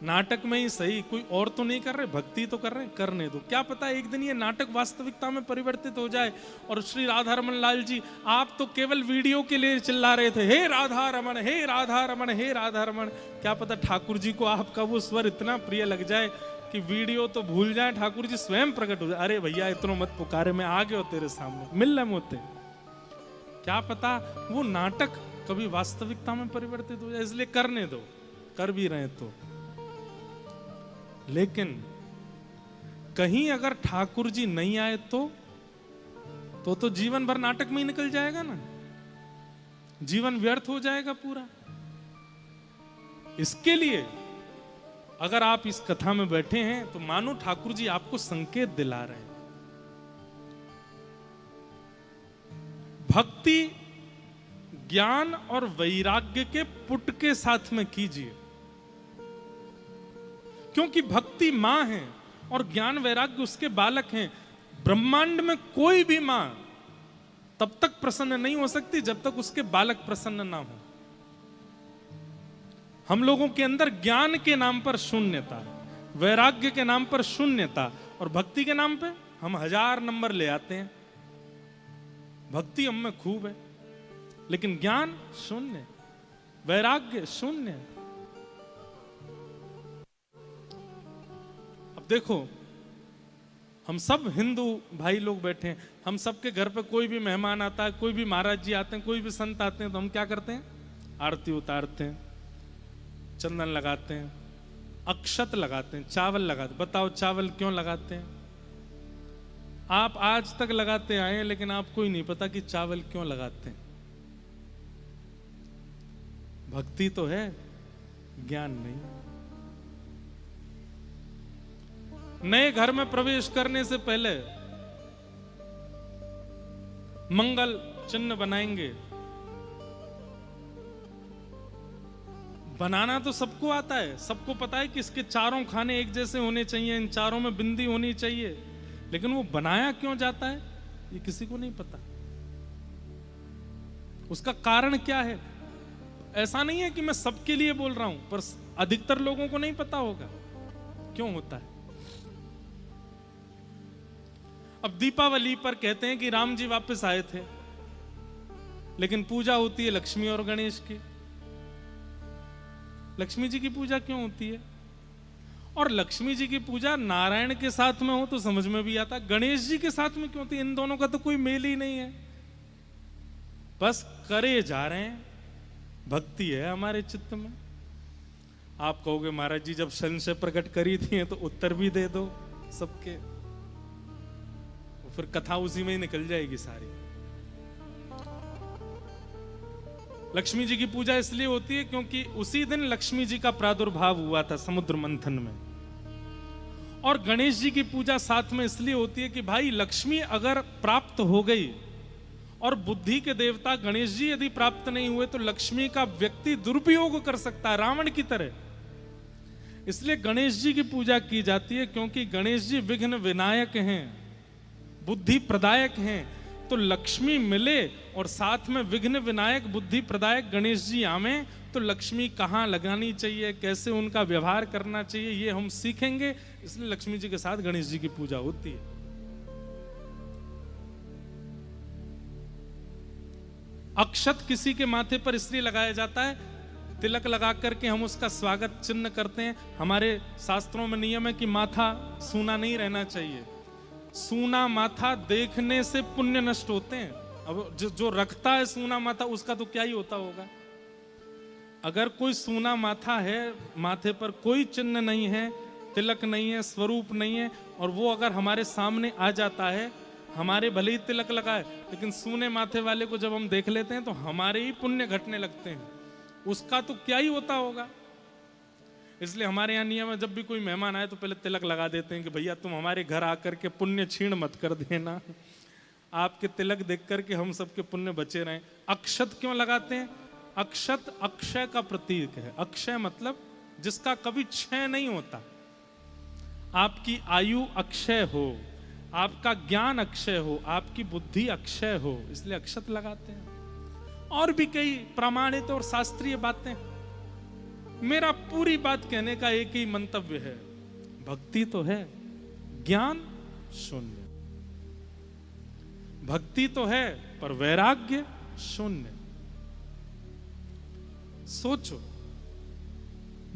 नाटक में ही सही, कोई और तो नहीं कर रहे, भक्ति तो कर रहे हैं, करने दो। क्या पता एक दिन ये नाटक वास्तविकता में परिवर्तित हो जाए। और श्री राधा रमन लाल जी, आप तो केवल वीडियो के लिए चिल्ला रहे थे, हे राधा रमन, हे राधा रमन, हे राधा रमन। क्या पता ठाकुर जी को आपका वो स्वर इतना प्रिय लग जाए कि वीडियो तो भूल जाए, ठाकुर जी स्वयं प्रकट हो जाए, अरे भैया इतना मत पुकारे, मैं आ गया तेरे सामने, मिल रहे मोते। क्या पता वो नाटक कभी वास्तविकता में परिवर्तित हो जाए, इसलिए करने दो। कर भी रहे तो। लेकिन कहीं अगर ठाकुर जी नहीं आए तो जीवन भर नाटक में ही निकल जाएगा ना, जीवन व्यर्थ हो जाएगा पूरा। इसके लिए अगर आप इस कथा में बैठे हैं तो मानो ठाकुर जी आपको संकेत दिला रहे हैं। भक्ति ज्ञान और वैराग्य के पुट के साथ में कीजिए, क्योंकि भक्ति मां है और ज्ञान वैराग्य उसके बालक हैं। ब्रह्मांड में कोई भी मां तब तक प्रसन्न नहीं हो सकती जब तक उसके बालक प्रसन्न ना हो। हम लोगों के अंदर ज्ञान के नाम पर शून्यता, वैराग्य के नाम पर शून्यता, और भक्ति के नाम पे हम 1000 नंबर ले आते हैं। भक्ति हम में खूब है, लेकिन ज्ञान शून्य, वैराग्य शून्य। अब देखो, हम सब हिंदू भाई लोग बैठे हैं, हम सबके घर पे कोई भी मेहमान आता है, कोई भी महाराज जी आते हैं, कोई भी संत आते हैं, तो हम क्या करते हैं? आरती उतारते हैं, चंदन लगाते हैं, अक्षत लगाते हैं, चावल लगाते हैं। बताओ चावल क्यों लगाते हैं? आप आज तक लगाते आए हैं, लेकिन आपको ही नहीं पता कि चावल क्यों लगाते हैं। भक्ति तो है, ज्ञान नहीं। नए घर में प्रवेश करने से पहले मंगल चिन्ह बनाएंगे। बनाना तो सबको आता है, सबको पता है कि इसके चारों खाने एक जैसे होने चाहिए, इन चारों में बिंदी होनी चाहिए, लेकिन वो बनाया क्यों जाता है ये किसी को नहीं पता। उसका कारण क्या है? ऐसा नहीं है कि मैं सबके लिए बोल रहा हूं, पर अधिकतर लोगों को नहीं पता होगा क्यों होता है। अब दीपावली पर कहते हैं कि राम जी वापस आए थे, लेकिन पूजा होती है लक्ष्मी और गणेश की। लक्ष्मी जी की पूजा क्यों होती है? और लक्ष्मी जी की पूजा नारायण के साथ में हो तो समझ में भी आता, गणेश जी के साथ में क्यों होती है? इन दोनों का तो कोई मेल ही नहीं है, बस करे जा रहे हैं। भक्ति है हमारे चित्त में। आप कहोगे महाराज जी जब संशय प्रकट करी थी तो उत्तर भी दे दो सबके, फिर कथा उसी में ही निकल जाएगी सारी। लक्ष्मी जी की पूजा इसलिए होती है क्योंकि उसी दिन लक्ष्मी जी का प्रादुर्भाव हुआ था समुद्र मंथन में। और गणेश जी की पूजा साथ में इसलिए होती है कि भाई लक्ष्मी अगर प्राप्त हो गई और बुद्धि के देवता गणेश जी यदि प्राप्त नहीं हुए तो लक्ष्मी का व्यक्ति दुरुपयोग कर सकता है रावण की तरह। इसलिए गणेश जी की पूजा की जाती है, क्योंकि गणेश जी विघ्न विनायक हैं, बुद्धि प्रदायक हैं। तो लक्ष्मी मिले और साथ में विघ्न विनायक बुद्धि प्रदायक गणेश जी आवे तो लक्ष्मी कहाँ लगानी चाहिए, कैसे उनका व्यवहार करना चाहिए, ये हम सीखेंगे। इसलिए लक्ष्मी जी के साथ गणेश जी की पूजा होती है। अक्षत किसी के माथे पर इसलिए लगाया जाता है, तिलक लगा करके हम उसका स्वागत चिन्ह करते हैं। हमारे शास्त्रों में नियम है कि माथा सूना नहीं रहना चाहिए। सूना माथा देखने से पुण्य नष्ट होते हैं। अब जो रखता है सूना माथा उसका तो क्या ही होता होगा। अगर कोई सूना माथा है, माथे पर कोई चिन्ह नहीं है, तिलक नहीं है, स्वरूप नहीं है, और वो अगर हमारे सामने आ जाता है, हमारे भले ही तिलक लगाए लेकिन सूने माथे वाले को जब हम देख लेते हैं तो हमारे ही पुण्य घटने लगते हैं, उसका तो क्या ही होता होगा। इसलिए हमारे यहाँ नियम है, जब भी कोई मेहमान आए तो पहले तिलक लगा देते हैं कि भैया तुम हमारे घर आकर के पुण्य छीण मत कर देना, आपके तिलक देख करके हम सबके पुण्य बचे रहें। अक्षत क्यों लगाते हैं? अक्षत अक्षय का प्रतीक है। अक्षय मतलब जिसका कभी क्षय नहीं होता। आपकी आयु अक्षय हो, आपका ज्ञान अक्षय हो, आपकी बुद्धि अक्षय हो, इसलिए अक्षत लगाते हैं। और भी कई प्रमाणित और शास्त्रीय बातें। मेरा पूरी बात कहने का एक ही मंतव्य है, भक्ति तो है, ज्ञान शून्य। भक्ति तो है पर वैराग्य शून्य। सोचो,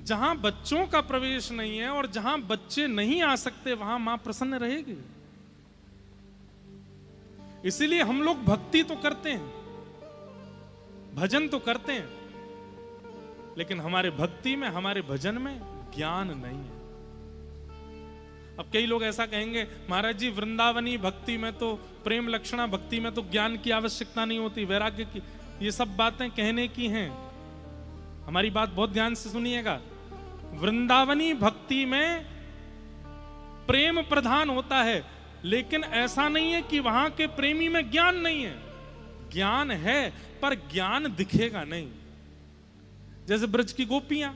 जहां बच्चों का प्रवेश नहीं है और जहां बच्चे नहीं आ सकते वहां मां प्रसन्न रहेगी। इसीलिए हम लोग भक्ति तो करते हैं, भजन तो करते हैं, लेकिन हमारे भक्ति में, हमारे भजन में ज्ञान नहीं है। अब कई लोग ऐसा कहेंगे, महाराज जी वृंदावनी भक्ति में तो, प्रेम लक्षणा भक्ति में तो ज्ञान की आवश्यकता नहीं होती, वैराग्य की। ये सब बातें कहने की हैं। हमारी बात बहुत ध्यान से सुनिएगा। वृंदावनी भक्ति में प्रेम प्रधान होता है, लेकिन ऐसा नहीं है कि वहां के प्रेमी में ज्ञान नहीं है। ज्ञान है, पर ज्ञान दिखेगा नहीं। जैसे ब्रज की गोपियां,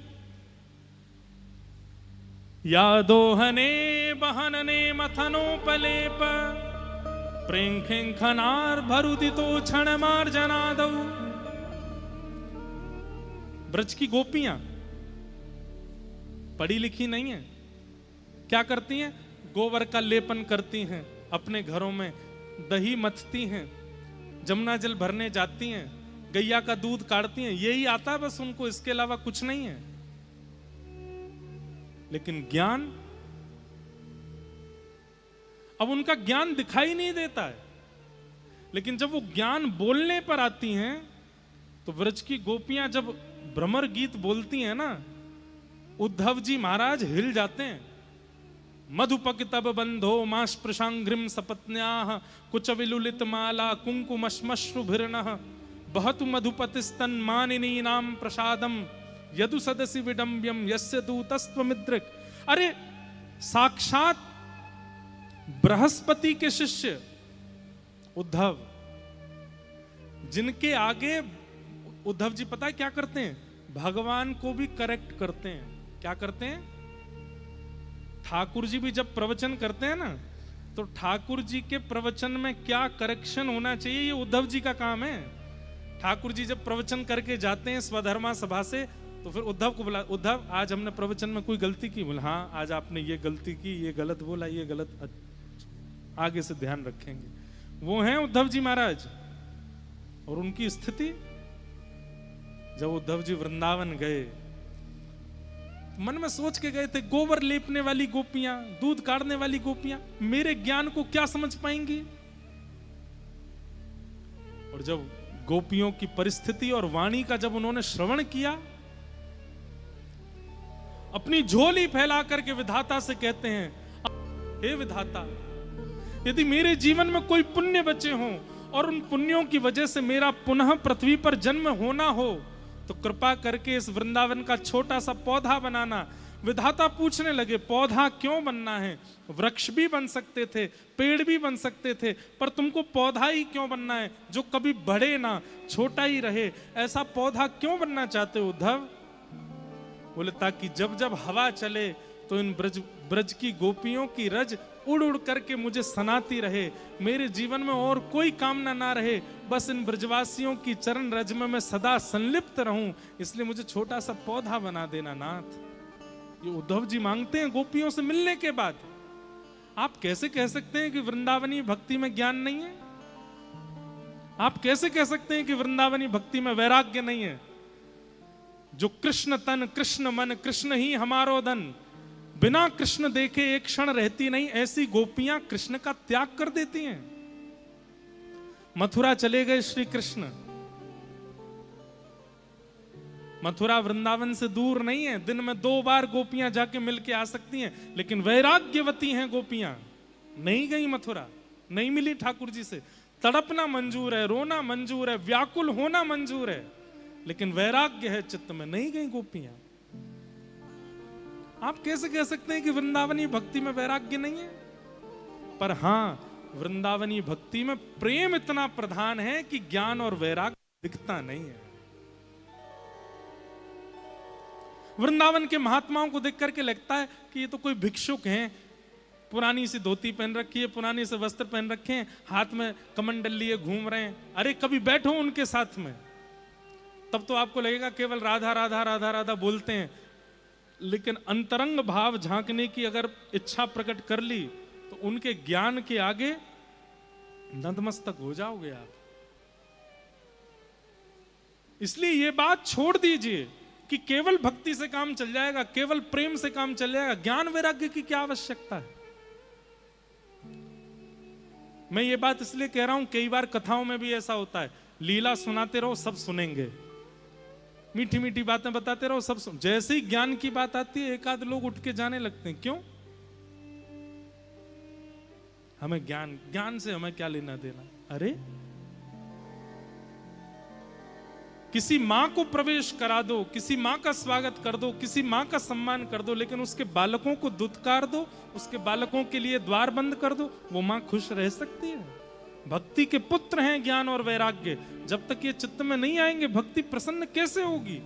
यादोहने बहनने मथनोपलेप प्रेंखनार भरुदितो क्षण मार्जनादौ। ब्रज की गोपियां पढ़ी लिखी नहीं है, क्या करती हैं? गोबर का लेपन करती हैं, अपने घरों में दही मथती हैं, जमुना जल भरने जाती हैं, गैया का दूध काढ़ती हैं, यही आता है बस उनको, इसके अलावा कुछ नहीं है। लेकिन ज्ञान, अब उनका ज्ञान दिखाई नहीं देता है, लेकिन जब वो ज्ञान बोलने पर आती हैं तो ब्रज की गोपियां जब भ्रमर गीत बोलती हैं ना, उद्धव जी महाराज हिल जाते हैं। मधुपक तब बंधो माश प्रशांग्रिम सपत्न्याः कुच विलुलित माला कुंकुमश्मश्रुभिर्नः बहुत मधुपतिस्तन मानिनी नाम प्रसादम यदु सदसि विडंब्यम यस्य दूतस्त्वमिद्रिक। अरे साक्षात बृहस्पति के शिष्य उद्धव, जिनके आगे उद्धव जी पता है क्या करते हैं? भगवान को भी करेक्ट करते हैं। क्या करते हैं? ठाकुर जी भी जब प्रवचन करते हैं ना, तो ठाकुर जी के प्रवचन में क्या करेक्शन होना चाहिए, ये उद्धव जी का काम है। ठाकुर जी जब प्रवचन करके जाते हैं स्वधर्मा सभा से, तो फिर उद्धव को बुला, उद्धव आज हमने प्रवचन में कोई गलती की? बोला हाँ आज आपने ये गलती की, ये गलत बोला, ये गलत, आगे से ध्यान रखेंगे। वो हैं उद्धव जी महाराज। और उनकी स्थिति, जब उद्धव जी वृंदावन गए, मन में सोच के गए थे, गोबर लेपने वाली गोपियां, दूध काढ़ने वाली गोपियां मेरे ज्ञान को क्या समझ पाएंगी? और जब गोपियों की परिस्थिति और वाणी का जब उन्होंने श्रवण किया, अपनी झोली फैला करके विधाता से कहते हैं, हे विधाता, यदि मेरे जीवन में कोई पुण्य बचे हों और उन पुण्यों की वजह से मेरा पुनः पृथ्वी पर जन्म होना हो, तो कृपा करके इस वृंदावन का छोटा सा पौधा बनाना। विधाता पूछने लगे, पौधा क्यों बनना है? वृक्ष भी बन सकते थे, पेड़ भी बन सकते थे, पर तुमको पौधा ही क्यों बनना है, जो कभी बढ़े ना, छोटा ही रहे? ऐसा पौधा क्यों बनना चाहते हो उद्धव? बोले ताकि जब जब हवा चले तो इन ब्रज की गोपियों की रज उड़ उड़ करके मुझे सनाती रहे, मेरे जीवन में और कोई कामना ना रहे, बस इन ब्रजवासियों की चरण रज में मैं सदा संलिप्त रहूं, इसलिए मुझे छोटा सा पौधा बना देना नाथ। ये उद्धव जी मांगते हैं गोपियों से मिलने के बाद। आप कैसे कह सकते हैं कि वृंदावनी भक्ति में ज्ञान नहीं है? आप कैसे कह सकते हैं कि वृंदावनी भक्ति में वैराग्य नहीं है? जो कृष्ण तन कृष्ण मन कृष्ण ही हमारो धन, बिना कृष्ण देखे एक क्षण रहती नहीं, ऐसी गोपियां कृष्ण का त्याग कर देती हैं। मथुरा चले गए श्री कृष्ण, मथुरा वृंदावन से दूर नहीं है, दिन में 2 बार गोपियां जाके मिलके आ सकती हैं, लेकिन वैराग्यवती हैं गोपियां, नहीं गई मथुरा, नहीं मिली ठाकुर जी से। तड़पना मंजूर है, रोना मंजूर है, व्याकुल होना मंजूर है, लेकिन वैराग्य है चित्त में, नहीं गई गोपियां। आप कैसे कह सकते हैं कि वृंदावनी भक्ति में वैराग्य नहीं है? पर हां, वृंदावनी भक्ति में प्रेम इतना प्रधान है कि ज्ञान और वैराग्य दिखता नहीं है। वृंदावन के महात्माओं को देख करके लगता है कि ये तो कोई भिक्षुक हैं, पुरानी सी धोती पहन रखी है, पुराने से वस्त्र पहन रखे हैं, हाथ में कमंडल लिए घूम रहे हैं। अरे कभी बैठो उनके साथ में, तब तो आपको लगेगा केवल राधा राधा राधा राधा बोलते हैं, लेकिन अंतरंग भाव झांकने की अगर इच्छा प्रकट कर ली तो उनके ज्ञान के आगे नतमस्तक हो जाओगे आप। इसलिए ये बात छोड़ दीजिए कि केवल भक्ति से काम चल जाएगा, केवल प्रेम से काम चल जाएगा, ज्ञान वैराग्य की क्या आवश्यकता है? मैं ये बात इसलिए कह रहा हूं, कई बार कथाओं में भी ऐसा होता है, लीला सुनाते रहो सब सुनेंगे, मीठी मीठी बातें बताते रहो, सब सुन। जैसे ही ज्ञान की बात आती है एक आध लोग उठ के जाने लगते हैं। क्यों? हमें ज्ञान से हमें क्या लेना देना? अरे किसी मां को प्रवेश करा दो, किसी मां का स्वागत कर दो, किसी मां का सम्मान कर दो, लेकिन उसके बालकों को दुत्कार दो, उसके बालकों के लिए द्वार बंद कर दो, वो मां खुश रह सकती है? भक्ति के पुत्र हैं ज्ञान और वैराग्य, जब तक ये चित्त में नहीं आएंगे भक्ति प्रसन्न कैसे होगी?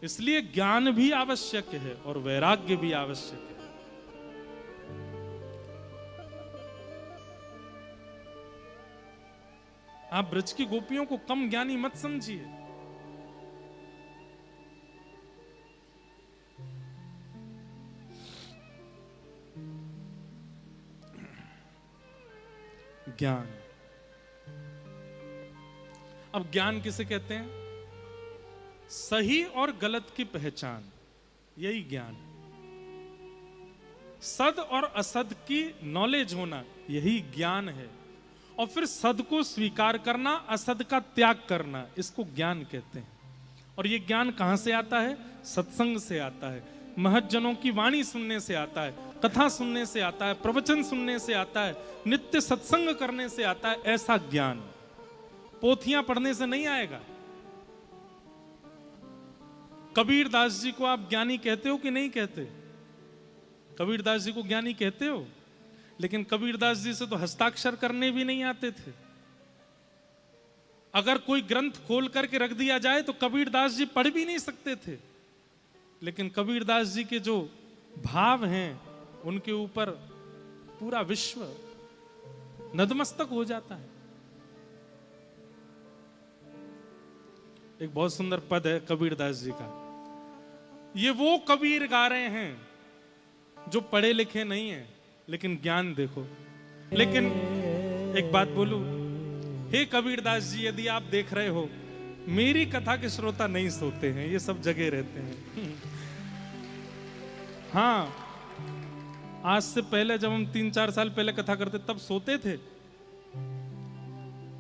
इसलिए ज्ञान भी आवश्यक है और वैराग्य भी आवश्यक है। आप ब्रज की गोपियों को कम ज्ञानी मत समझिए। ज्ञान, अब ज्ञान किसे कहते हैं? सही और गलत की पहचान, यही ज्ञान। सद और असद की नॉलेज होना, यही ज्ञान है। और फिर सद को स्वीकार करना, असद का त्याग करना, इसको ज्ञान कहते हैं। और ये ज्ञान कहां से आता है? सत्संग से आता है, महज्जनों की वाणी सुनने से आता है, कथा सुनने से आता है, प्रवचन सुनने से आता है, नित्य सत्संग करने से आता है। ऐसा ज्ञान पोथियां पढ़ने से नहीं आएगा। कबीरदास जी को आप ज्ञानी कहते हो कि नहीं कहते? कबीरदास जी को ज्ञानी कहते हो, लेकिन कबीरदास जी से तो हस्ताक्षर करने भी नहीं आते थे। अगर कोई ग्रंथ खोल करके रख दिया जाए तो कबीरदास जी पढ़ भी नहीं सकते थे, लेकिन कबीरदास जी के जो भाव हैं उनके ऊपर पूरा विश्व नतमस्तक हो जाता है। एक बहुत सुंदर पद है कबीरदास जी का, ये वो कबीर गा रहे हैं जो पढ़े लिखे नहीं है, लेकिन ज्ञान देखो। लेकिन एक बात बोलूं, हे कबीरदास जी, यदि आप देख रहे हो, मेरी कथा के श्रोता नहीं सोते हैं, ये सब जगे रहते हैं। हाँ, आज से पहले जब हम 3-4 साल पहले कथा करते तब सोते थे।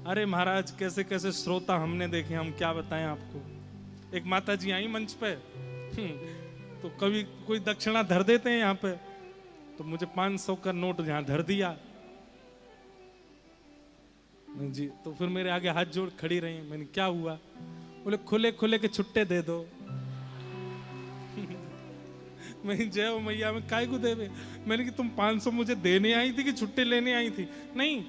अरे महाराज, कैसे कैसे श्रोता हमने देखे, हम क्या बताएं आपको। एक माता जी आई मंच पे, तो कभी कोई दक्षिणा धर देते हैं यहाँ पे, तो मुझे 500 का नोट यहां धर दिया जी। तो फिर मेरे आगे हाथ जोड़ खड़ी रही। मैंने क्या हुआ? बोले खुले खुले के छुट्टे दे दो। मैं जय हो मैया, में काय को देवे? मैंने कि तुम 500 मुझे देने आई थी कि छुट्टे लेने आई थी? नहीं,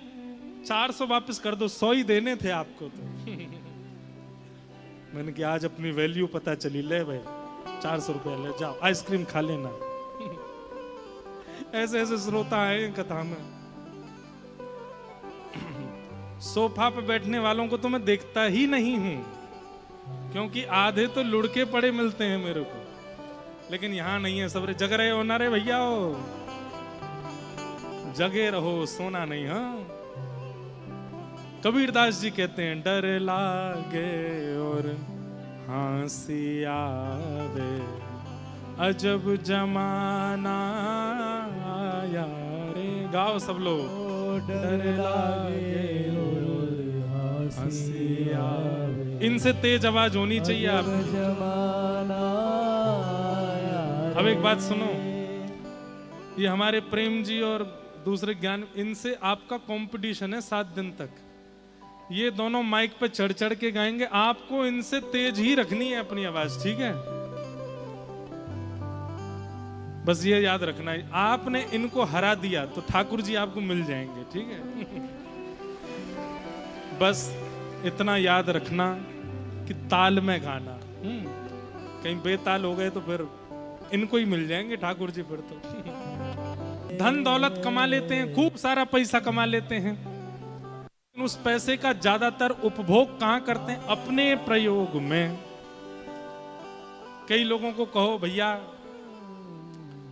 400 वापस कर दो, 100 ही देने थे आपको। तो मैंने कि आज अपनी वैल्यू पता चली। ले भाई 400 रुपया ले जाओ, आइसक्रीम खा लेना। ऐसे ऐसे श्रोता आए कथा में। सोफा पे बैठने वालों को तो मैं देखता ही नहीं हूं, क्योंकि आधे तो लुढ़के पड़े मिलते हैं मेरे को, लेकिन यहां नहीं है। सब जग रहे हो ना रे भैया, हो जगे रहो, सोना नहीं। हाँ, कबीरदास जी कहते हैं, डर लागे और हंसी आवे, अजब जमाना आया रे। गाओ सब लोग। डर लागे और हंसी आवे, इनसे तेज आवाज होनी चाहिए आप। अब एक बात सुनो, ये हमारे प्रेम जी और दूसरे ज्ञान, इनसे आपका कंपटीशन है 7 दिन तक। ये दोनों माइक पे चढ़ चढ़ के गाएंगे, आपको इनसे तेज ही रखनी है अपनी आवाज, ठीक है? बस ये याद रखना है, आपने इनको हरा दिया तो ठाकुर जी आपको मिल जाएंगे, ठीक है? बस इतना याद रखना कि ताल में गाना। कहीं बेताल हो गए तो फिर इनको ही मिल जाएंगे ठाकुर जी। फिर तो धन दौलत कमा लेते हैं, खूब सारा पैसा कमा लेते हैं, उस पैसे का ज्यादातर उपभोग कहां करते हैं? अपने प्रयोग में। कई लोगों को कहो भैया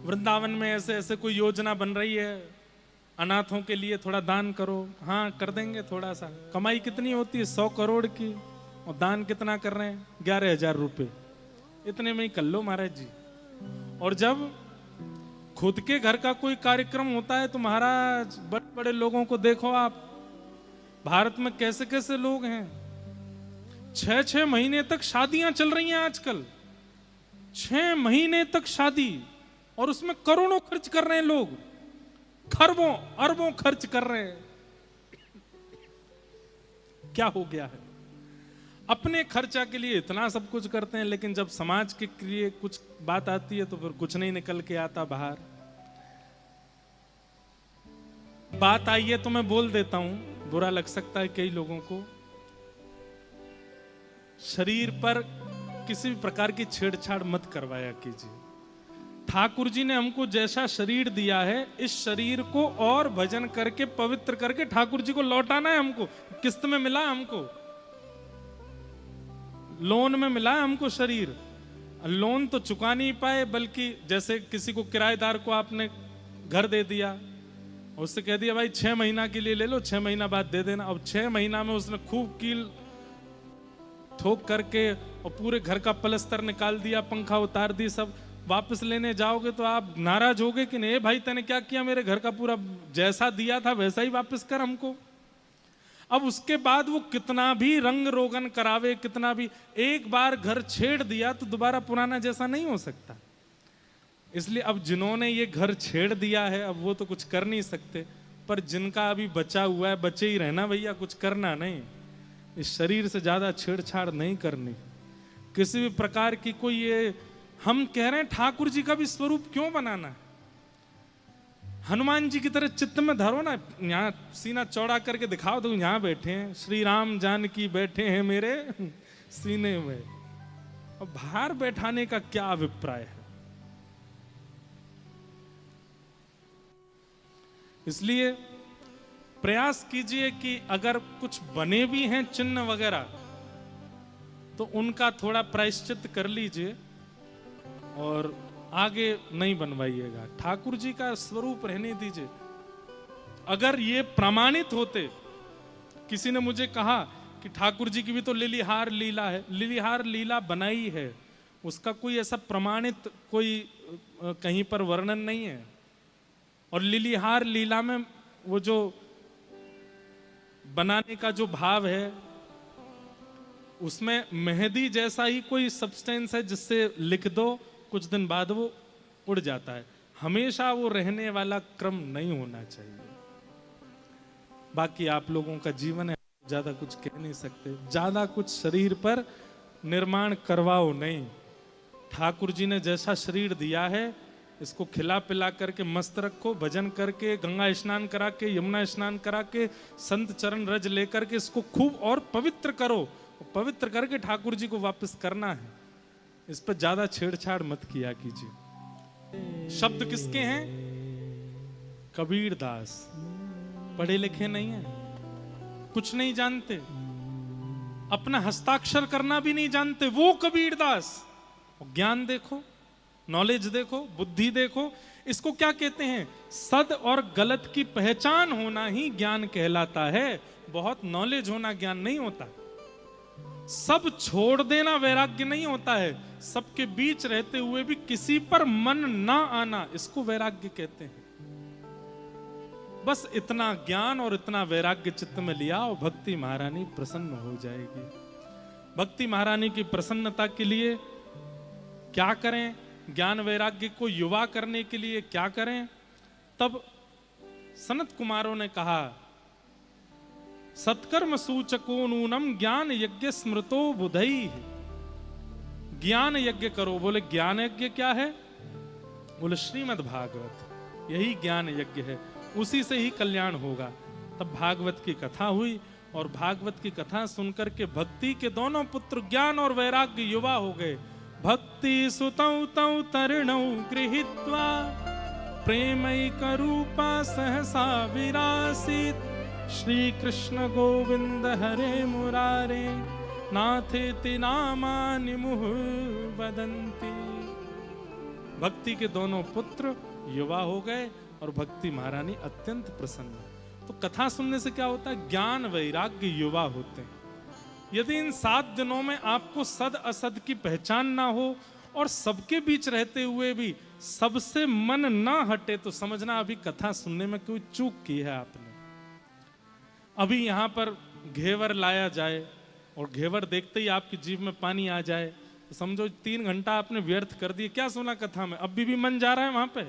वृंदावन में ऐसे ऐसे कोई योजना बन रही है, अनाथों के लिए थोड़ा दान करो। हाँ, कर देंगे थोड़ा सा। कमाई कितनी होती है? 100 करोड़ की। और दान कितना कर रहे हैं? 11,000 रुपए। इतने में ही कर लो महाराज जी। और जब खुद के घर का कोई कार्यक्रम होता है तो महाराज बड़े बड़े लोगों को देखो आप, भारत में कैसे कैसे लोग हैं, 6 महीने तक शादियां चल रही हैं आजकल, 6 महीने तक शादी, और उसमें करोड़ों खर्च कर रहे हैं लोग, खरबों अरबों खर्च कर रहे हैं। क्या हो गया है? अपने खर्चा के लिए इतना सब कुछ करते हैं, लेकिन जब समाज के लिए कुछ बात आती है तो फिर कुछ नहीं निकल के आता बाहर। बात आई है तो मैं बोल देता हूं, बुरा लग सकता है कई लोगों को। शरीर पर किसी भी प्रकार की छेड़छाड़ मत करवाया कीजिए। ठाकुर जी ने हमको जैसा शरीर दिया है, इस शरीर को और भजन करके पवित्र करके ठाकुर जी को लौटाना है हमको। किस्त में मिला है हमको, लोन में मिला है हमको शरीर। लोन तो चुका नहीं पाए, बल्कि जैसे किसी को किराएदार को आपने घर दे दिया, उससे कह दिया भाई 6 महीना के लिए ले लो, 6 महीना बाद दे देना। अब 6 महीना में उसने खूब कील ठोक करके और पूरे घर का पलस्तर निकाल दिया, पंखा उतार दी, सब वापस लेने जाओगे तो आप नाराज होगे कि नहीं भाई तूने क्या किया, मेरे घर का पूरा जैसा दिया था वैसा ही वापस कर हमको। अब उसके बाद वो कितना भी रंग रोगन करावे, कितना भी, एक बार घर छेड़ दिया तो दोबारा पुराना जैसा नहीं हो सकता। इसलिए अब जिन्होंने ये घर छेड़ दिया है, अब वो तो कुछ कर नहीं सकते, पर जिनका अभी बचा हुआ है, बचे ही रहना भैया, कुछ करना नहीं। इस शरीर से ज्यादा छेड़छाड़ नहीं करनी किसी भी प्रकार की। कोई ये हम कह रहे हैं ठाकुर जी का भी स्वरूप क्यों बनाना है? हनुमान जी की तरह चित्त में धरो ना, यहाँ सीना चौड़ा करके दिखाओ तो यहाँ बैठे हैं श्री राम जानकी, बैठे हैं मेरे सीने में। और बाहर बैठाने का क्या अभिप्राय है? इसलिए प्रयास कीजिए कि अगर कुछ बने भी हैं चिन्ह वगैरह तो उनका थोड़ा प्रायश्चित कर लीजिए और आगे नहीं बनवाइएगा। ठाकुर जी का स्वरूप रहने दीजिए। अगर ये प्रमाणित होते, किसी ने मुझे कहा कि ठाकुर जी की भी तो लिलीहार लीला है, लिलीहार लीला बनाई है, उसका कोई ऐसा प्रमाणित कोई कहीं पर वर्णन नहीं है। और लिलीहार लीला में वो जो बनाने का जो भाव है, उसमें मेहंदी जैसा ही कोई सब्सटेंस है जिससे लिख दो कुछ दिन बाद वो उड़ जाता है। हमेशा वो रहने वाला क्रम नहीं होना चाहिए। बाकी आप लोगों का जीवन है, ज्यादा कुछ कह नहीं सकते। ज्यादा कुछ शरीर पर निर्माण करवाओ नहीं। ठाकुर जी ने जैसा शरीर दिया है, इसको खिला पिला करके मस्त रखो, भजन करके, गंगा स्नान करा के, यमुना स्नान करा के, संत चरण रज लेकर के इसको खूब और पवित्र करो। पवित्र करके ठाकुर जी को वापस करना है। इस पर ज्यादा छेड़छाड़ मत किया कीजिए। शब्द किसके हैं? कबीर दास। पढ़े लिखे नहीं है, कुछ नहीं जानते, अपना हस्ताक्षर करना भी नहीं जानते, वो कबीर दास। ज्ञान देखो, नॉलेज देखो, बुद्धि देखो। इसको क्या कहते हैं? सद और गलत की पहचान होना ही ज्ञान कहलाता है। बहुत नॉलेज होना ज्ञान नहीं होता। सब छोड़ देना वैराग्य नहीं होता है। सबके बीच रहते हुए भी किसी पर मन ना आना, इसको वैराग्य कहते हैं। बस इतना ज्ञान और इतना वैराग्य चित्त में लिया और भक्ति महारानी प्रसन्न हो जाएगी। भक्ति महारानी की प्रसन्नता के लिए क्या करें? ज्ञान वैराग्य को युवा करने के लिए क्या करें? तब सनत कुमारों ने कहा, सत्कर्म सूचको नूनम ज्ञान यज्ञ स्मृतो बुधई। ज्ञान यज्ञ करो। बोले ज्ञान यज्ञ क्या है? बोले श्रीमद् भागवत, यही ज्ञान यज्ञ है, उसी से ही कल्याण होगा। तब भागवत की कथा हुई और भागवत की कथा सुनकर के भक्ति के दोनों पुत्र ज्ञान और वैराग्य युवा हो गए। भक्ति सुतौ तौ तरुणौ गृहीत्वा प्रेमैक रूपा सहसा विरासीत। श्री कृष्ण गोविंद हरे मुरारे नाथेति नामानि मुहुः वदन्ति। भक्ति के दोनों पुत्र युवा हो गए और भक्ति महारानी अत्यंत प्रसन्न। तो कथा सुनने से क्या होता है? ज्ञान वैराग्य युवा होते हैं। यदि इन 7 दिनों में आपको सद असद की पहचान ना हो और सबके बीच रहते हुए भी सबसे मन ना हटे, तो समझना अभी कथा सुनने में कोई चूक की है आपने। अभी यहां पर घेवर लाया जाए, और घेवर देखते ही आपकी जीभ में पानी आ जाए तो समझो 3 घंटा आपने व्यर्थ कर दिए। क्या सुना कथा में? अब भी मन जा रहा है वहां पे।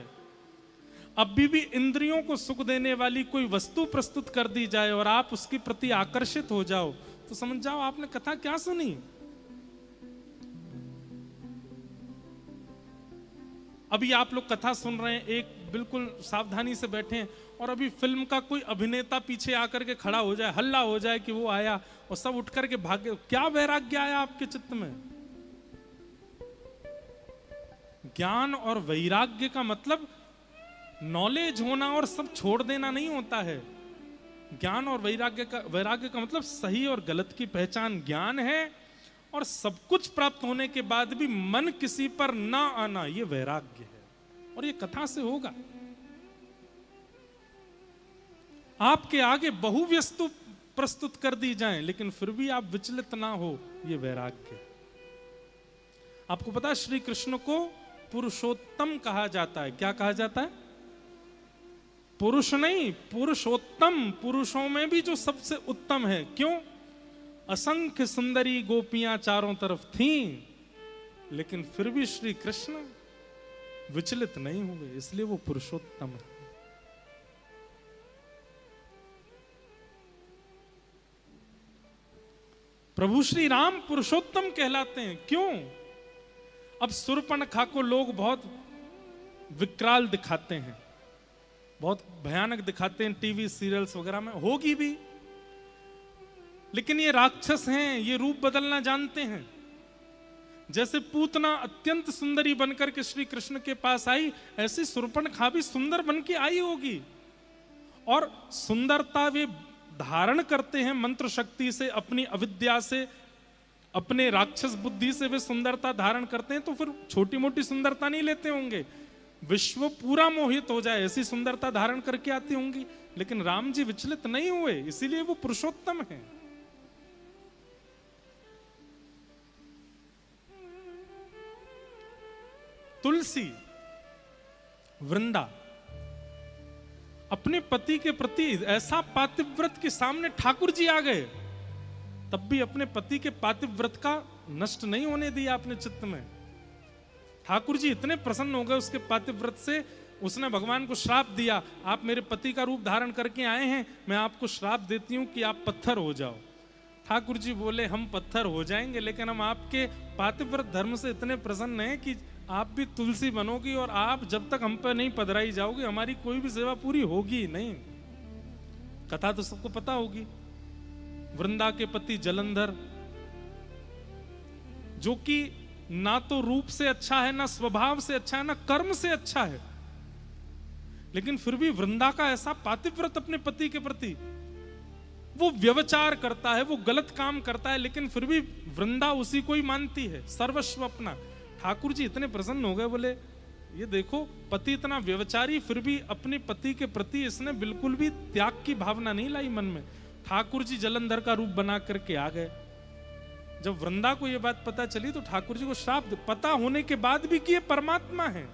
अब भी इंद्रियों को सुख देने वाली कोई वस्तु प्रस्तुत कर दी जाए और आप उसके प्रति आकर्षित हो जाओ तो समझ जाओ आपने कथा क्या सुनी। अभी आप लोग कथा सुन रहे हैं, एक बिल्कुल सावधानी से बैठे हैं और अभी फिल्म का कोई अभिनेता पीछे आकर के खड़ा हो जाए, हल्ला हो जाए कि वो आया और सब उठ करके भागे, क्या वैराग्य आया आपके चित्त में? ज्ञान और वैराग्य का मतलब नॉलेज होना और सब छोड़ देना नहीं होता है। ज्ञान और वैराग्य का मतलब सही और गलत की पहचान ज्ञान है, और सब कुछ प्राप्त होने के बाद भी मन किसी पर ना आना, ये वैराग्य है। और ये कथा से होगा। आपके आगे बहुवस्तु प्रस्तुत कर दी जाएं लेकिन फिर भी आप विचलित ना हो, ये वैराग्य है। आपको पता है श्री कृष्ण को पुरुषोत्तम कहा जाता है। क्या कहा जाता है? पुरुष नहीं, पुरुषोत्तम, पुरुषों में भी जो सबसे उत्तम है। क्यों? असंख्य सुंदरी गोपियां चारों तरफ थीं, लेकिन फिर भी श्री कृष्ण विचलित नहीं हुए, इसलिए वो पुरुषोत्तम है। प्रभु श्री राम पुरुषोत्तम कहलाते हैं। क्यों? अब शूर्पणखा को लोग बहुत विकराल दिखाते हैं, बहुत भयानक दिखाते हैं टीवी सीरियल्स वगैरह में, होगी भी, लेकिन ये राक्षस हैं, ये रूप बदलना जानते हैं। जैसे पूतना अत्यंत सुंदरी बनकर के श्री कृष्ण के पास आई, ऐसी शूर्पणखा भी सुंदर बन के आई होगी। और सुंदरता वे धारण करते हैं मंत्र शक्ति से, अपनी अविद्या से, अपने राक्षस बुद्धि से वे सुंदरता धारण करते हैं। तो फिर छोटी मोटी सुंदरता नहीं लेते होंगे, विश्व पूरा मोहित हो जाए ऐसी सुंदरता धारण करके आती होंगी। लेकिन राम जी विचलित नहीं हुए, इसीलिए वो पुरुषोत्तम है। तुलसी, वृंदा अपने पति के प्रति ऐसा पातिव्रत के सामने ठाकुर जी आ गए, तब भी अपने पति के पातिव्रत का नष्ट नहीं होने दिया अपने चित्त में। ठाकुर जी इतने प्रसन्न हो गए उसके पातिव्रत से, उसने भगवान को श्राप दिया, आप मेरे पति का रूप धारण करके आए हैं, मैं आपको श्राप देती हूं कि आप पत्थर हो जाओ। ठाकुर जी बोले हम पत्थर हो जाएंगे, लेकिन हम आपके पातिव्रत धर्म से इतने प्रसन्न हैं कि आप भी तुलसी बनोगी, और आप जब तक हम पर नहीं पधराई जाओगी हमारी कोई भी सेवा पूरी होगी नहीं। कथा तो सबको पता होगी। वृंदा के पति जलंधर, जो कि ना तो रूप से अच्छा है, ना स्वभाव से अच्छा है, ना कर्म से अच्छा है, लेकिन फिर भी वृंदा का ऐसा पातिव्रत अपने पति के प्रति, वो व्यभिचार करता है, वो गलत काम करता है, लेकिन फिर भी वृंदा उसी को ही मानती है सर्वस्व अपना। ठाकुर जी इतने प्रसन्न हो गए, बोले ये देखो पति इतना व्यभिचारी, फिर भी अपने पति के प्रति इसने बिल्कुल भी त्याग की भावना नहीं लाई मन में। ठाकुर जी जलंधर का रूप बना करके आ गए। जब वृंदा को यह बात पता चली तो ठाकुर जी को श्राप, पता होने के बाद भी कि ये परमात्मा है।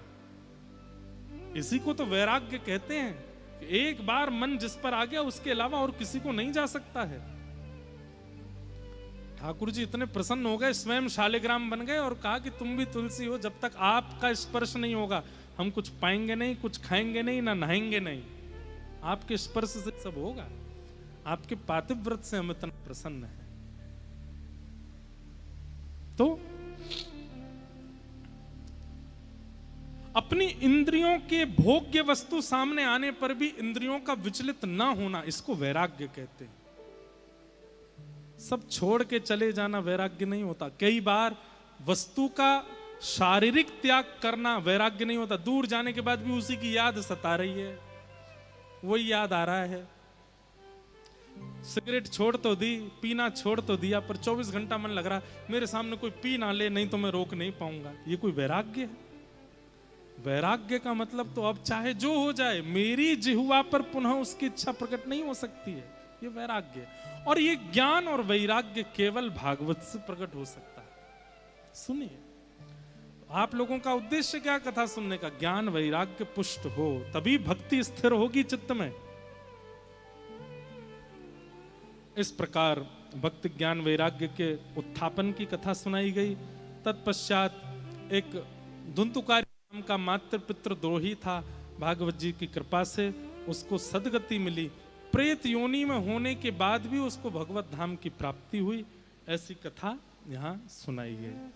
इसी को तो वैराग्य कहते हैं कि एक बार मन जिस पर आ गया उसके अलावा और किसी को नहीं जा सकता है। ठाकुर जी इतने प्रसन्न हो गए, स्वयं शालिग्राम बन गए और कहा कि तुम भी तुलसी हो, जब तक आपका स्पर्श नहीं होगा हम कुछ पाएंगे नहीं, कुछ खाएंगे नहीं, ना नहाएंगे नहीं, आपके स्पर्श से सब होगा। आपके पातिव्रत से हम इतना प्रसन्न हैं। तो अपनी इंद्रियों के भोग्य वस्तु सामने आने पर भी इंद्रियों का विचलित ना होना, इसको वैराग्य कहते हैं। सब छोड़ के चले जाना वैराग्य नहीं होता। कई बार वस्तु का शारीरिक त्याग करना वैराग्य नहीं होता, दूर जाने के बाद भी उसी की याद सता रही है, वही याद आ रहा है। सिगरेट छोड़ तो दी, पीना छोड़ तो दिया, पर 24 घंटा मन लग रहा मेरे सामने कोई पी ना ले, नहीं तो मैं रोक नहीं पाऊंगा। ये कोई वैराग्य है? वैराग्य का मतलब तो अब चाहे जो हो जाए, मेरी जिह्वा पर पुनः उसकी इच्छा प्रकट नहीं हो सकती है, ये वैराग्य है। और ये ज्ञान और वैराग्य केवल भागवत से प्रकट हो सकता है। सुनिए, आप लोगों का उद्देश्य क्या कथा सुनने का? ज्ञान वैराग्य पुष्ट हो, तभी भक्ति स्थिर होगी चित्त में। इस प्रकार भक्ति ज्ञान वैराग्य के उत्थापन की कथा सुनाई गई। तत्पश्चात एक धुंतुकारी नाम का मातृ पितृ द्रोही था, भागवत जी की कृपा से उसको सदगति मिली, प्रेत योनि में होने के बाद भी उसको भगवत धाम की प्राप्ति हुई। ऐसी कथा यहाँ सुनाई गई।